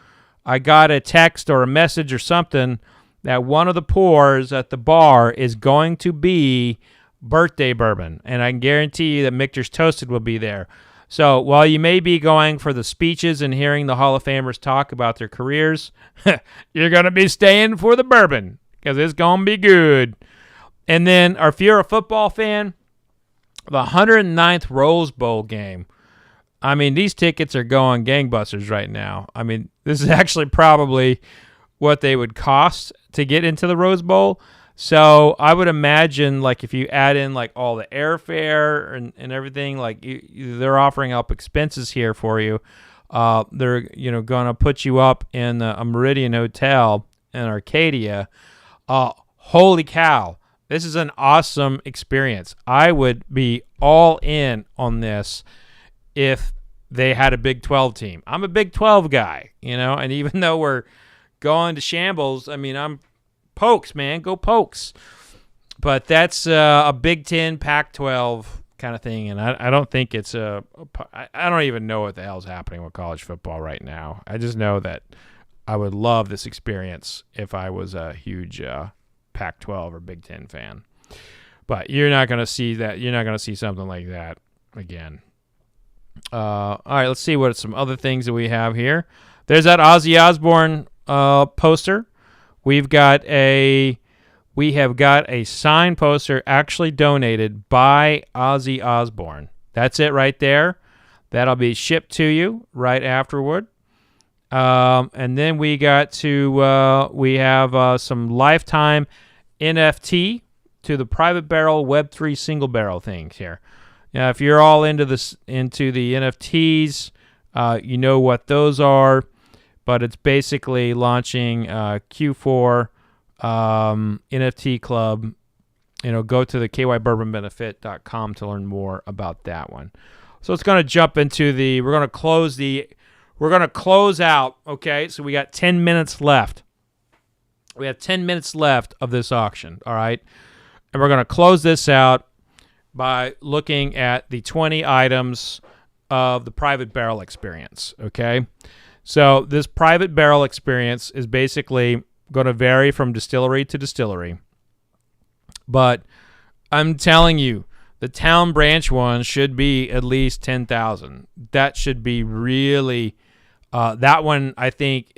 I got a text or a message or something that one of the pours at the bar is going to be birthday bourbon, and I can guarantee you that Michter's Toasted will be there. So while you may be going for the speeches and hearing the Hall of Famers talk about their careers, you're going to be staying for the bourbon because it's going to be good. And then if you're a football fan, the 109th Rose Bowl game. I mean, these tickets are going gangbusters right now. I mean, this is actually probably what they would cost to get into the Rose Bowl. So I would imagine, like, if you add in like all the airfare and everything, like they're offering up expenses here for you. They're gonna put you up in a Meridian Hotel in Arcadia. Holy cow! This is an awesome experience. I would be all in on this if they had a Big 12 team. I'm a Big 12 guy, and even though we're going to shambles, I mean, I'm Pokes, man. Go Pokes. But that's a Big 10, Pac-12 kind of thing, and I don't think it's I don't even know what the hell's happening with college football right now. I just know that I would love this experience if I was a huge Pac-12 or Big 10 fan. But you're not going to see that. You're not going to see something like that again. All right, let's see what some other things that we have here. There's that Ozzy Osbourne poster. We have got a signed poster actually donated by Ozzy Osbourne. That's it right there. That'll be shipped to you right afterward. And then we have some lifetime NFT to the Private Barrel Web3 single barrel things here. Now, if you're all into the NFTs, you know what those are. But it's basically launching Q4 NFT Club. Go to the kybourbonbenefit.com to learn more about that one. So it's going to jump into we're going to close out, okay? So we got 10 minutes left. We have 10 minutes left of this auction, all right? And we're going to close this out by looking at the 20 items of the Private Barrel experience, okay? So this Private Barrel experience is basically going to vary from distillery to distillery. But I'm telling you, the Town Branch one should be at least 10,000. That should be really, that one I think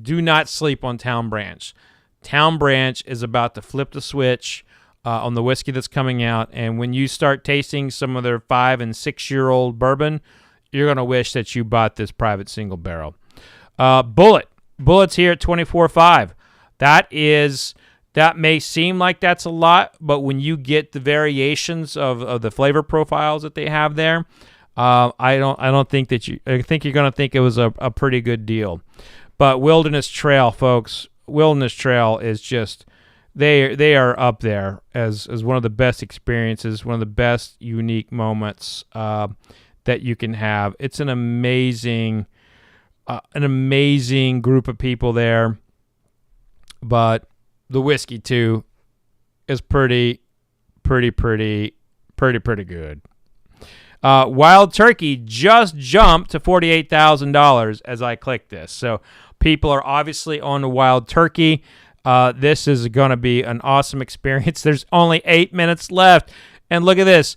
do not sleep on Town Branch. Town Branch is about to flip the switch on the whiskey that's coming out. And when you start tasting some of their 5 and 6 year old bourbon, you're going to wish that you bought this private single barrel. Bullet's here at 24.5. That may seem like that's a lot, but when you get the variations of the flavor profiles that they have there, I think you're going to think it was a pretty good deal. But Wilderness Trail, folks, Wilderness Trail is just they are up there as one of the best experiences, one of the best unique moments that you can have. It's an amazing an amazing group of people there. But the whiskey too is pretty good. Wild Turkey just jumped to $48,000 as I click this. So people are obviously on the Wild Turkey. This is going to be an awesome experience. There's only 8 minutes left. And look at this.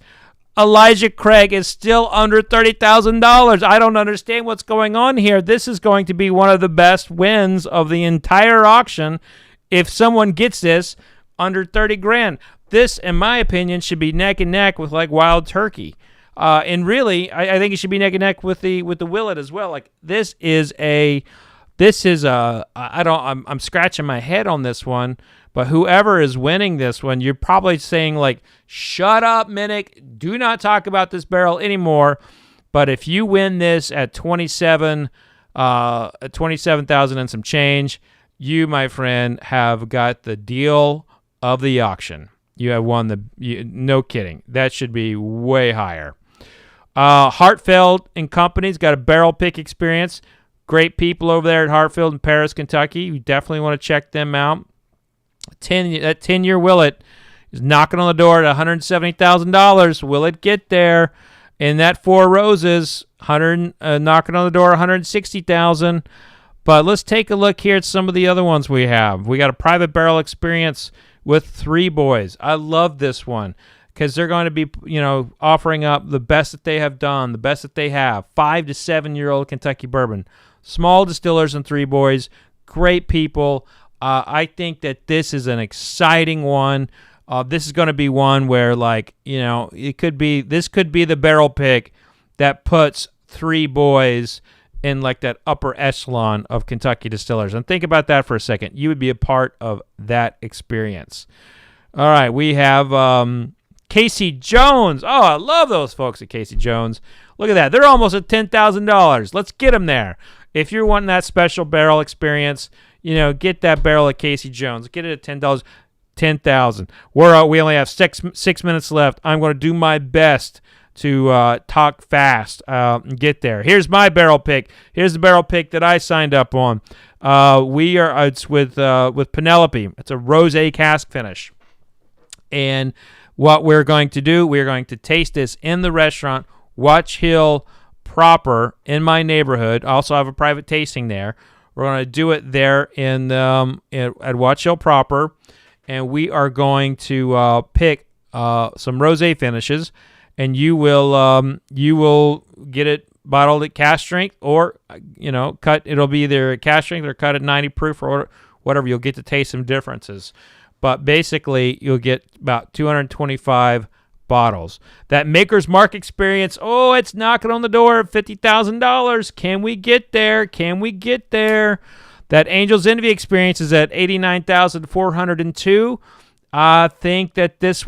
Elijah Craig is still under $30,000. I don't understand what's going on here. This is going to be one of the best wins of the entire auction if someone gets this under 30 grand. This, in my opinion, should be neck and neck with like Wild Turkey. And really, I think it should be neck and neck with the Willet as well. Like I'm scratching my head on this one, but whoever is winning this one, you're probably saying like, shut up, Minnick, do not talk about this barrel anymore. But if you win this at 27,000 and some change, you, my friend, have got the deal of the auction. You have won no kidding. That should be way higher. Hartfeld and Company's got a barrel pick experience. Great people over there at Hartfield in Paris, Kentucky. You definitely want to check them out. That 10-year Willet is knocking on the door at $170,000. Will it get there? And that Four Roses, knocking on the door, $160,000. But let's take a look here at some of the other ones we have. We got a private barrel experience with Three Boys. I love this one because they're going to be, offering up the best that they have done, the best that they have. 5 to 7-year-old Kentucky bourbon. Small distillers and Three Boys. Great people. I think that this is an exciting one. This is going to be one where, this could be the barrel pick that puts Three Boys in like that upper echelon of Kentucky distillers. And think about that for a second. You would be a part of that experience. All right, we have Casey Jones. Oh, I love those folks at Casey Jones. Look at that. They're almost at $10,000. Let's get them there. If you're wanting that special barrel experience, get that barrel at Casey Jones. Get it at $10. 10,000. We only have six minutes left. I'm going to do my best to talk fast and get there. Here's my barrel pick. Here's the barrel pick that I signed up on. It's with Penelope. It's a rosé cask finish. And what we're going to do, we're going to taste this in the restaurant, Watch Hill proper in my neighborhood. I also have a private tasting there. We're going to do it there at Watch Hill proper. And we are going to pick some rosé finishes, and you will get it bottled at cask strength, or cut. It'll be either at cask strength or cut at 90 proof or whatever. You'll get to taste some differences, but basically you'll get about 225 bottles. That Maker's Mark experience. Oh, it's knocking on the door at $50,000. Can we get there? Can we get there? That Angel's Envy experience is at $89,402. I think that this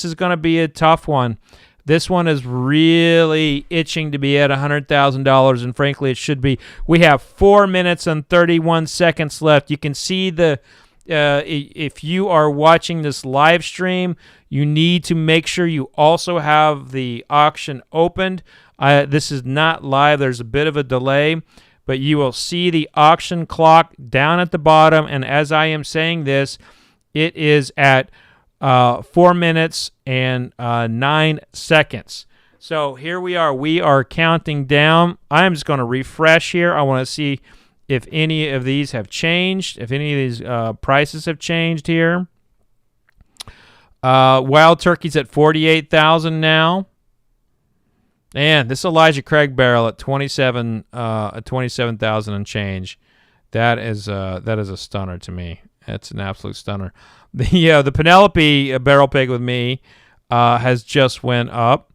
is going to be a tough one. This one is really itching to be at $100,000, and frankly, it should be. We have 4 minutes and 31 seconds left. You can see if you are watching this live stream, you need to make sure you also have the auction opened. This is not live. There's a bit of a delay. But you will see the auction clock down at the bottom. And as I am saying this, it is at 4 minutes and 9 seconds. So here we are. We are counting down. I'm just going to refresh here. I want to see if any of these have changed, if any of these prices have changed here. Wild Turkey's at $48,000 now. And this Elijah Craig barrel at 27,000 and change. That is a stunner to me. That's an absolute stunner. The Penelope barrel pick with me has just went up.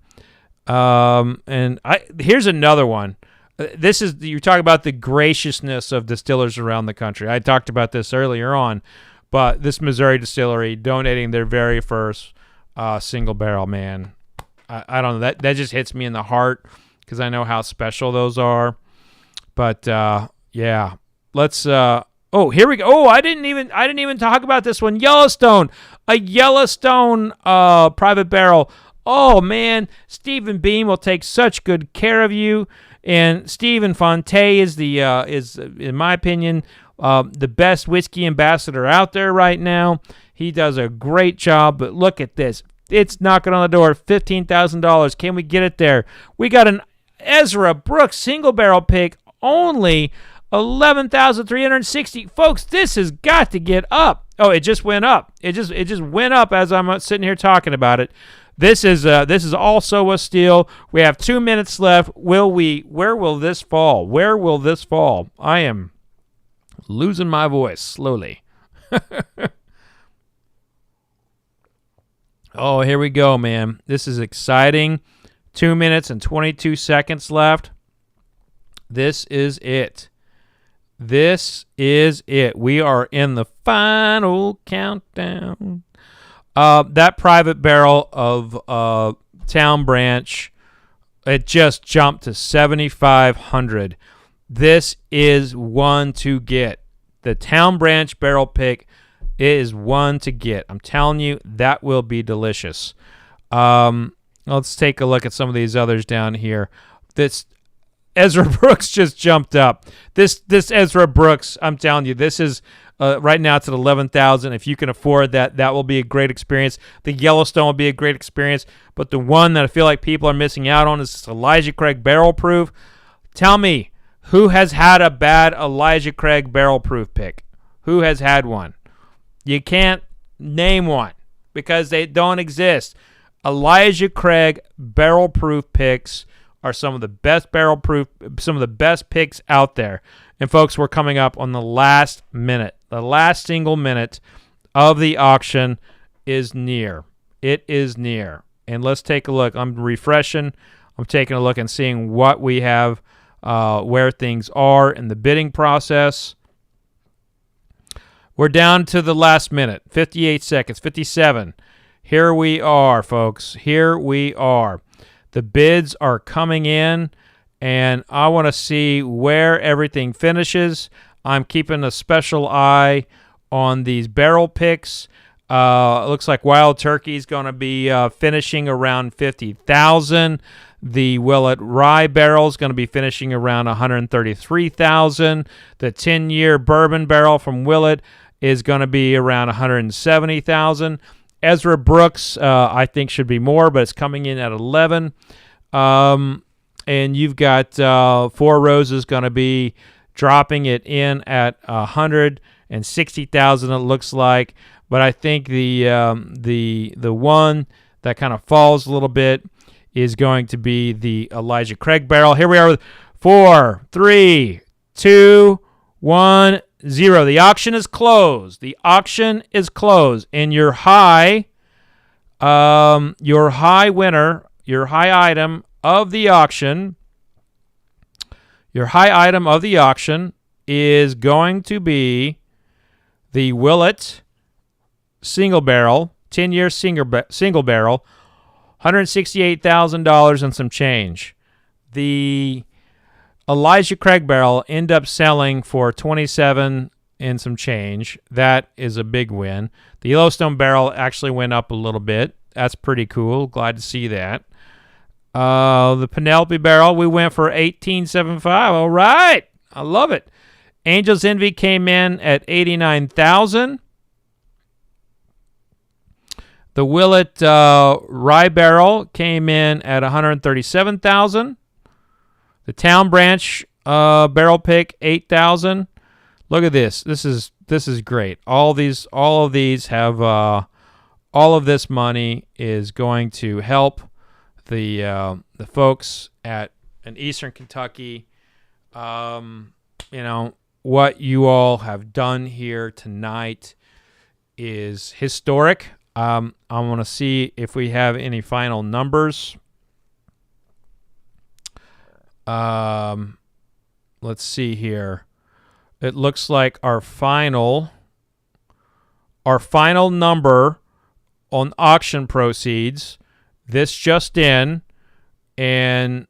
Here's another one. You're talking about the graciousness of distillers around the country. I talked about this earlier on, but this Missouri distillery donating their very first single barrel, man. I don't know. That just hits me in the heart because I know how special those are. But yeah, let's. Here we go. Oh, I didn't even talk about this one. Yellowstone, a Yellowstone private barrel. Oh man, Stephen Beam will take such good care of you. And Stephen Fonte is in my opinion, the best whiskey ambassador out there right now. He does a great job, but look at this. It's knocking on the door, $15,000. Can we get it there? We got an Ezra Brooks single barrel pick, only $11,360. Folks, this has got to get up. Oh, it just went up. It just went up as I'm sitting here talking about it. This is also a steal. We have 2 minutes left. Where will this fall? Where will this fall? I am losing my voice slowly. Oh, here we go, man. This is exciting. 2 minutes and 22 seconds left. This is it. This is it. We are in the final countdown. That private barrel of Town Branch, it just jumped to 7,500. This is one to get. The Town Branch barrel pick is one to get. I'm telling you, that will be delicious. Let's take a look at some of these others down here. This Ezra Brooks just jumped up. This Ezra Brooks, I'm telling you, this is right now it's at 11,000. If you can afford that, that will be a great experience. The Yellowstone will be a great experience. But the one that I feel like people are missing out on is this Elijah Craig Barrel Proof. Tell me, who has had a bad Elijah Craig Barrel Proof pick? Who has had one? You can't name one because they don't exist. Elijah Craig Barrel Proof picks are some of the best picks out there. And folks, we're coming up on the last minute. The last single minute of the auction is near. It is near. And let's take a look. I'm refreshing. I'm taking a look and seeing what we have, where things are in the bidding process. We're down to the last minute, 58 seconds, 57. Here we are, folks. Here we are. The bids are coming in, and I want to see where everything finishes. I'm keeping a special eye on these barrel picks. It looks like Wild Turkey is going to be finishing around 50,000. The Willett Rye barrel is going to be finishing around 133,000. The 10-year bourbon barrel from Willett is going to be around 170,000. Ezra Brooks, I think, should be more, but it's coming in at 11. And you've got Four Roses going to be dropping it in at 160,000. It looks like, but I think the one that kind of falls a little bit is going to be the Elijah Craig barrel. Here we are with 4, 3, 2, 1. 0. The auction is closed. The auction is closed. And your high winner, your high item of the auction, is going to be the Willett single barrel, 10-year single barrel, $168,000 and some change. The Elijah Craig barrel end up selling for 27 and some change. That is a big win. The Yellowstone barrel actually went up a little bit. That's pretty cool. Glad to see that. The Penelope barrel, we went for $18.75. All right. I love it. Angel's Envy came in at $89,000. The Willett Rye barrel came in at $137,000. The Town Branch barrel pick, $8,000. Look at this. This is great. All of these have all of this money is going to help the folks in Eastern Kentucky. What you all have done here tonight is historic. I want to see if we have any final numbers. Let's see here. It looks like our final number on auction proceeds, this just in, and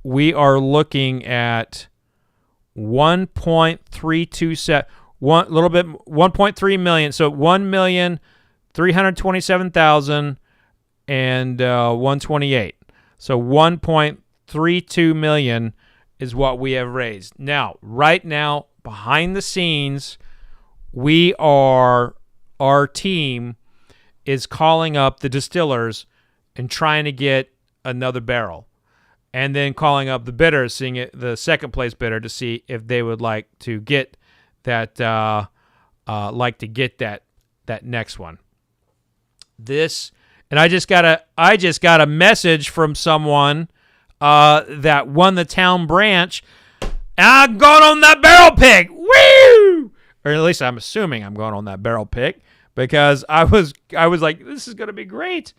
we are looking at 1.3 million. So 1,327,000 and 128. So 1.32 million is what we have raised. Now, right now, behind the scenes, our team is calling up the distillers and trying to get another barrel. And then calling up the bidder, seeing it, the second place bidder, to see if they would like to get that, that next one. And I just got a message from someone that won the town branch. I'm going on that barrel pick, woo! Or at least I'm assuming I'm going on that barrel pick, because I was like, this is gonna be great.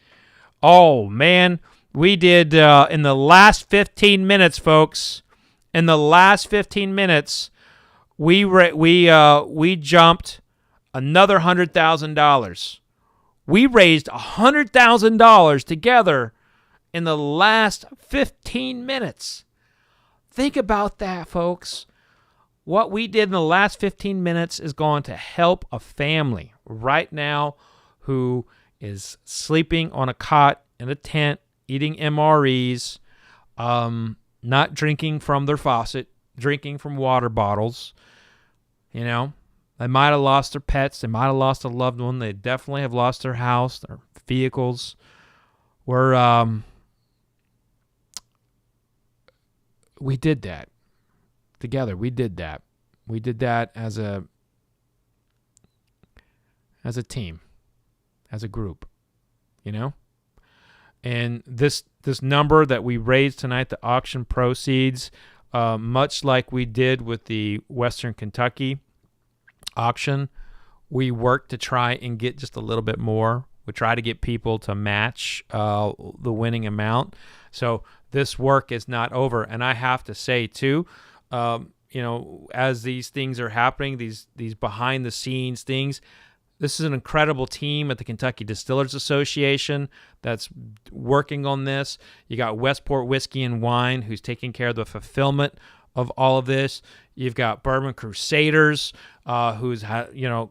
Oh man. We did, in the last 15 minutes, folks, in the last 15 minutes, we jumped another $100,000. We raised $100,000 together in the last 15 minutes. Think about that, folks. What we did in the last 15 minutes is going to help a family right now who is sleeping on a cot in a tent, eating MREs, not drinking from their faucet, drinking from water bottles. You know, they might have lost their pets. They might have lost a loved one. They definitely have lost their house, their vehicles. We did that together. We did that. We did that as a team, as a group, you know? And this number that we raised tonight, the auction proceeds, much like we did with the Western Kentucky auction, we worked to try and get just a little bit more. We try to get people to match the winning amount. So this work is not over. And I have to say, too, you know, as these things are happening, these behind-the-scenes things, this is an incredible team at the Kentucky Distillers Association that's working on this. You got Westport Whiskey and Wine, who's taking care of the fulfillment of all of this. You've got Bourbon Crusaders, who's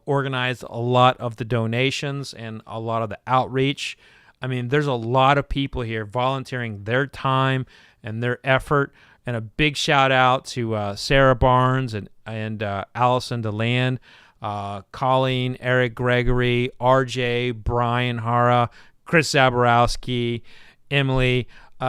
organized a lot of the donations and a lot of the outreach. I mean, there's a lot of people here volunteering their time and their effort. And a big shout out to Sarah Barnes and Allison DeLand, Colleen, Eric Gregory, RJ, Brian Hara, Chris Zaborowski, Emily,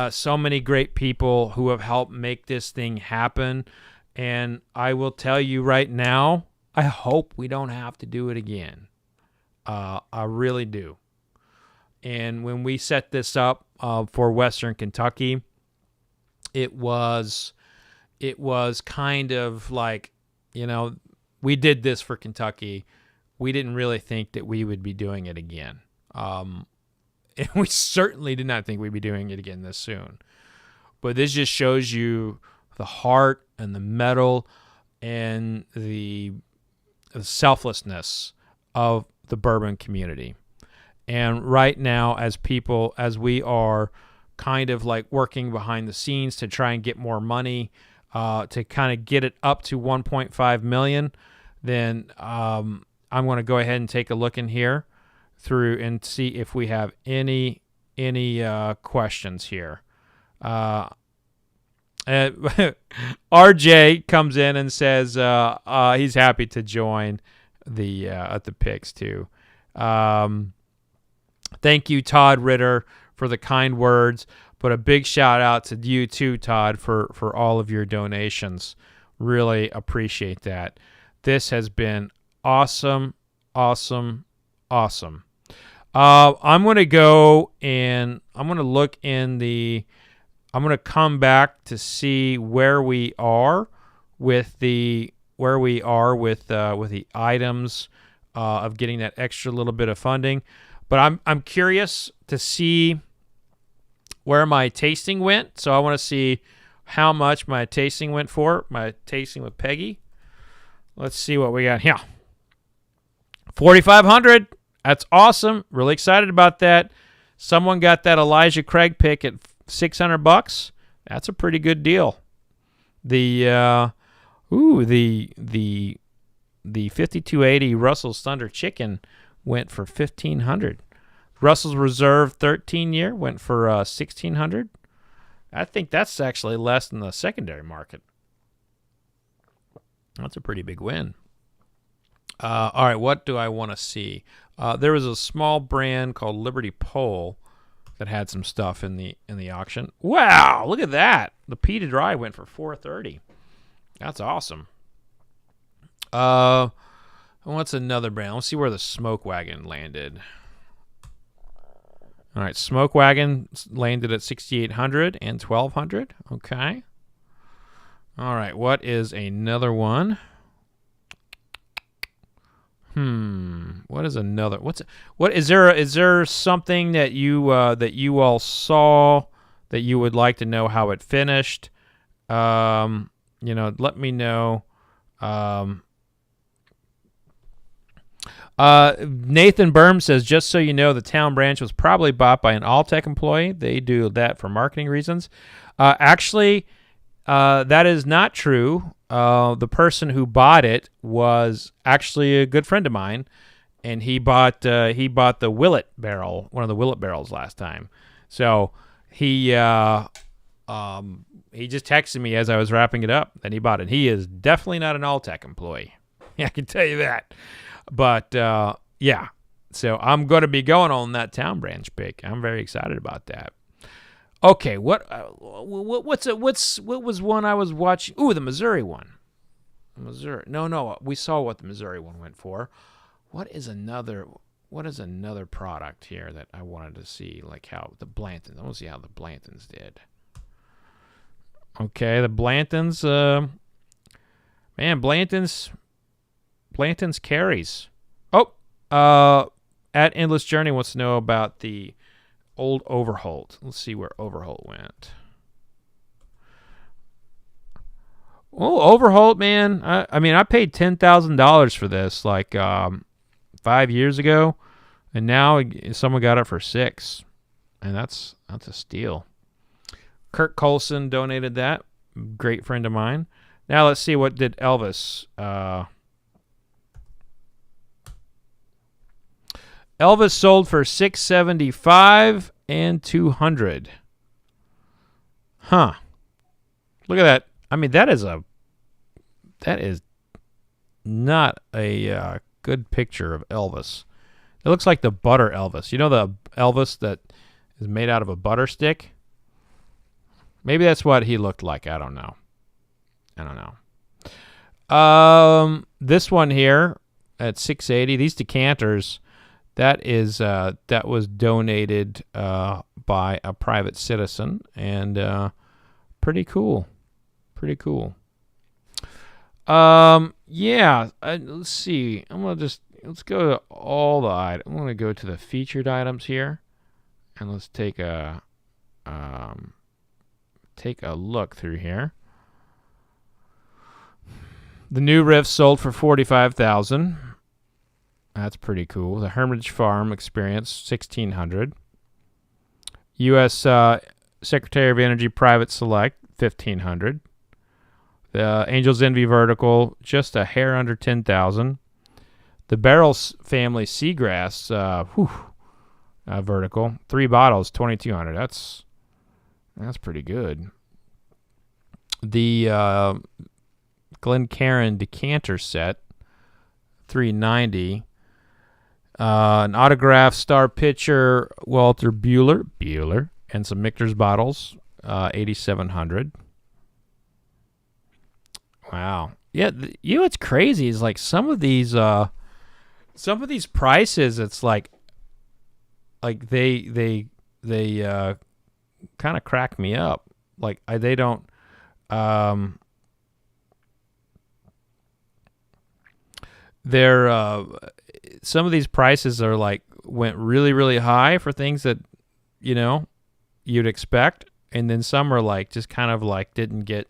so many great people who have helped make this thing happen. And I will tell you right now, I hope we don't have to do it again. I really do. And when we set this up for Western Kentucky, it was kind of like, you know, we did this for Kentucky. We didn't really think that we would be doing it again. And we certainly did not think we'd be doing it again this soon. But this just shows you the heart and the mettle and the selflessness of the bourbon community. And right now, as we are kind of like working behind the scenes to try and get more money, to kind of get it up to 1.5 million, then I'm going to go ahead and take a look in here through and see if we have any questions here. RJ comes in and says he's happy to join the at the picks too. Thank you, Todd Ritter, for the kind words. But a big shout out to you too, Todd, for all of your donations. Really appreciate that. This has been awesome. I'm going to go and I'm going to look in I'm going to come back to see where we are with the items of getting that extra little bit of funding. But I'm curious to see where my tasting went. So I want to see how much my tasting went for. My tasting with Peggy. Let's see what we got here. 4,500. That's awesome. Really excited about that. Someone got that Elijah Craig pick at $600. That's a pretty good deal. The 5280 Russell's Thunder Chicken went for $1,500. Russell's Reserve 13-year went for $1,600. I think that's actually less than the secondary market. That's a pretty big win. All right, what do I want to see? There was a small brand called Liberty Pole that had some stuff in the auction. Wow, look at that! The peated rye went for $4.30. That's awesome. What's another brand? Let's see where the Smoke Wagon landed. All right, Smoke Wagon landed at 6,800 and 1,200. Okay. All right, what is another one? What is another? What is there? Is there something that you all saw that you would like to know how it finished? Let me know. Nathan Berm says, just so you know, the town branch was probably bought by an Alltech employee. They do that for marketing reasons. Actually, that is not true. The person who bought it was actually a good friend of mine, and he bought the Willet barrel, one of the Willet barrels last time. So he just texted me as I was wrapping it up, and he bought it. He is definitely not an Alltech employee. I can tell you that. But yeah, so I'm going to be going on that town branch pick. I'm very excited about that. Okay, what was one I was watching? Ooh, the Missouri one. Missouri. No, we saw what the Missouri one went for. What is another product here that I wanted to see, like how the Blantons. I want to see how the Blantons did. Okay, the Blantons. Blanton's carries. At Endless Journey wants to know about the old Overholt. Let's see where Overholt went. Oh, Overholt, man. I paid $10,000 for this like 5 years ago, and now someone got it for $6,000, and that's a steal. Kirk Colson donated that. Great friend of mine. Now let's see, what did Elvis? Elvis sold for $675 and $200. Huh. Look at that. That is not a good picture of Elvis. It looks like the butter Elvis. You know the Elvis that is made out of a butter stick? Maybe that's what he looked like. I don't know. This one here at $680, these decanters, that was donated by a private citizen, and pretty cool. Yeah. Let's see. Let's go to all the items. I'm gonna go to the featured items here, and let's take a look through here. The new riff sold for $45,000. That's pretty cool. The Hermitage Farm Experience, $1,600. U.S. Secretary of Energy Private Select, $1,500. The Angel's Envy Vertical, just a hair under $10,000. The Barrels Family Seagrass Vertical, 3 bottles, $2,200. That's pretty good. The Glencairn Decanter Set, $390. An autographed star pitcher, Walter Bueller, and some Michter's bottles, $8,700. Wow. Yeah, what's crazy is like some of these prices. It's like they kind of crack me up. Like they don't. They're some of these prices are like went really, really high for things that you'd expect, and then some are like just kind of like didn't get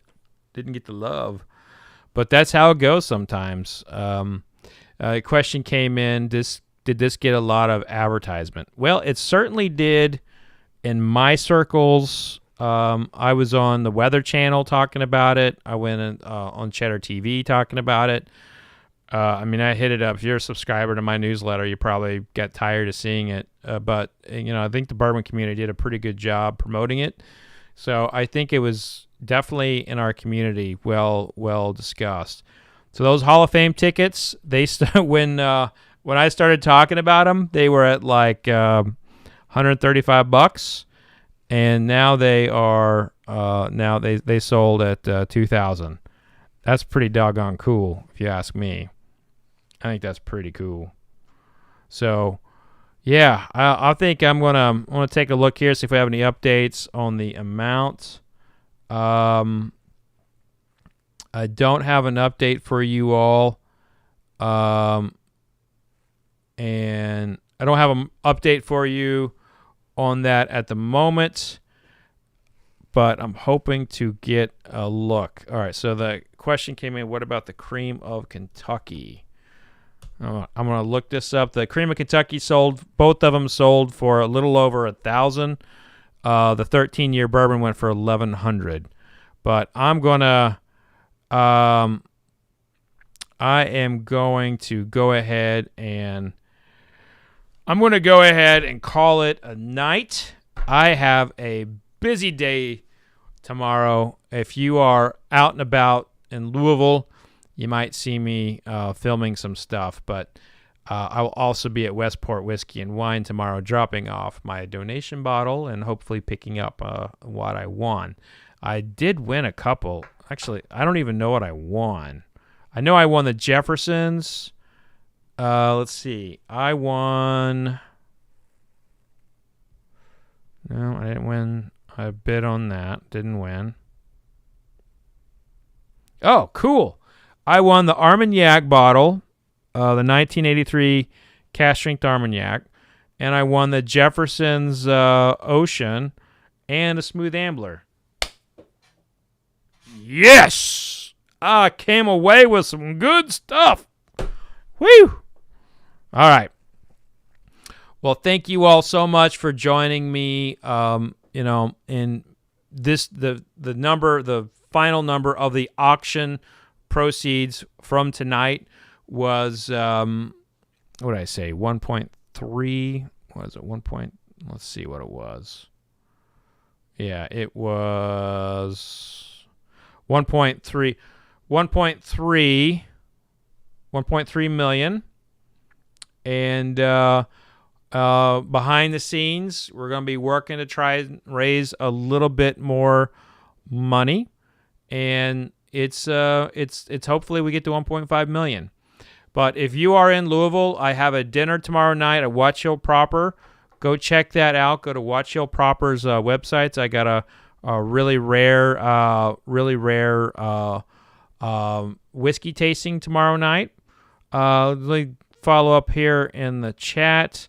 the love. But that's how it goes sometimes. A question came in: did this get a lot of advertisement? Well, it certainly did in my circles. I was on the Weather Channel talking about it. I went on Cheddar TV talking about it. I hit it up. If you're a subscriber to my newsletter, you probably get tired of seeing it. But I think the bourbon community did a pretty good job promoting it. So I think it was definitely in our community well discussed. So those Hall of Fame tickets, when I started talking about them, they were at like $135, and now they are now they sold at $2,000. That's pretty doggone cool, if you ask me. I think that's pretty cool. So, yeah, I think I'm gonna take a look here, see if we have any updates on the amount. I don't have an update for you all, and I don't have an update for you on that at the moment, but I'm hoping to get a look. All right, so the question came in, what about the Cream of Kentucky? I'm going to look this up. The Cream of Kentucky both of them sold for a little over $1,000. The 13-year bourbon went for $1,100. But I am going to go ahead and call it a night. I have a busy day tomorrow. If you are out and about in Louisville, you might see me filming some stuff, but I will also be at Westport Whiskey and Wine tomorrow, dropping off my donation bottle and hopefully picking up what I won. I did win a couple. Actually, I don't even know what I won. I know I won the Jeffersons. Let's see. I won... No, I didn't win. I bid on that. Didn't win. Oh, cool. I won the Armagnac bottle, the 1983 cask strength Armagnac, and I won the Jefferson's Ocean and a Smooth Ambler. Yes! I came away with some good stuff. Whew! All right. Well, thank you all so much for joining me. In this the final number of the auction proceeds from tonight was what did I say? 1.3. Was it 1. Let's see what it was. Yeah, it was 1.3 million. And behind the scenes, we're going to be working to try and raise a little bit more money, and it's hopefully we get to 1.5 million. But if you are in Louisville, I have a dinner tomorrow night at Watch Hill Proper. Go check that out. Go to Watch Hill Proper's websites. I got a really rare whiskey tasting tomorrow night. Let me follow up here in the chat.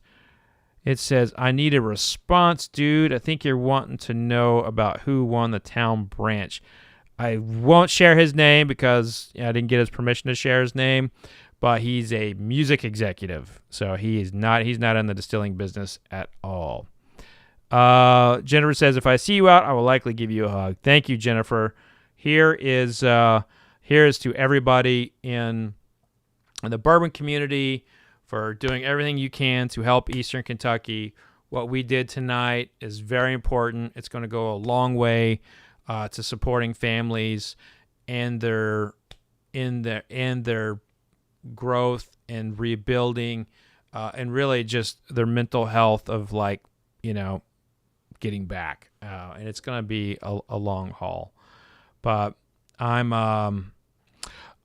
It says, I need a response, dude. I think you're wanting to know about who won the town branch. I won't share his name because I didn't get his permission to share his name, but he's a music executive, so he's not in the distilling business at all. Jennifer says, if I see you out, I will likely give you a hug. Thank you, Jennifer. Here is to everybody in the bourbon community for doing everything you can to help Eastern Kentucky. What we did tonight is very important. It's going to go a long way to supporting families and their growth and rebuilding, and really just their mental health of getting back. And it's going to be a long haul, but I'm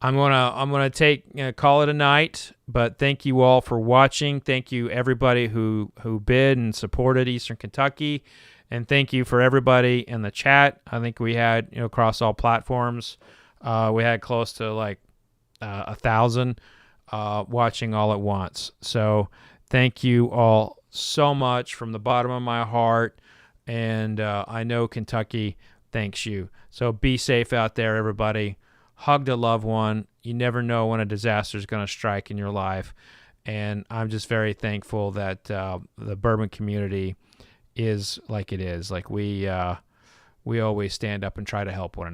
gonna call it a night. But thank you all for watching. Thank you everybody who bid and supported Eastern Kentucky, and thank you for everybody in the chat. I think we had across all platforms, we had close to 1,000 watching all at once. So thank you all so much from the bottom of my heart, and I know Kentucky thanks you. So be safe out there, everybody. Hug a loved one. You never know when a disaster is going to strike in your life. And I'm just very thankful that the bourbon community is like it is. We always stand up and try to help one another.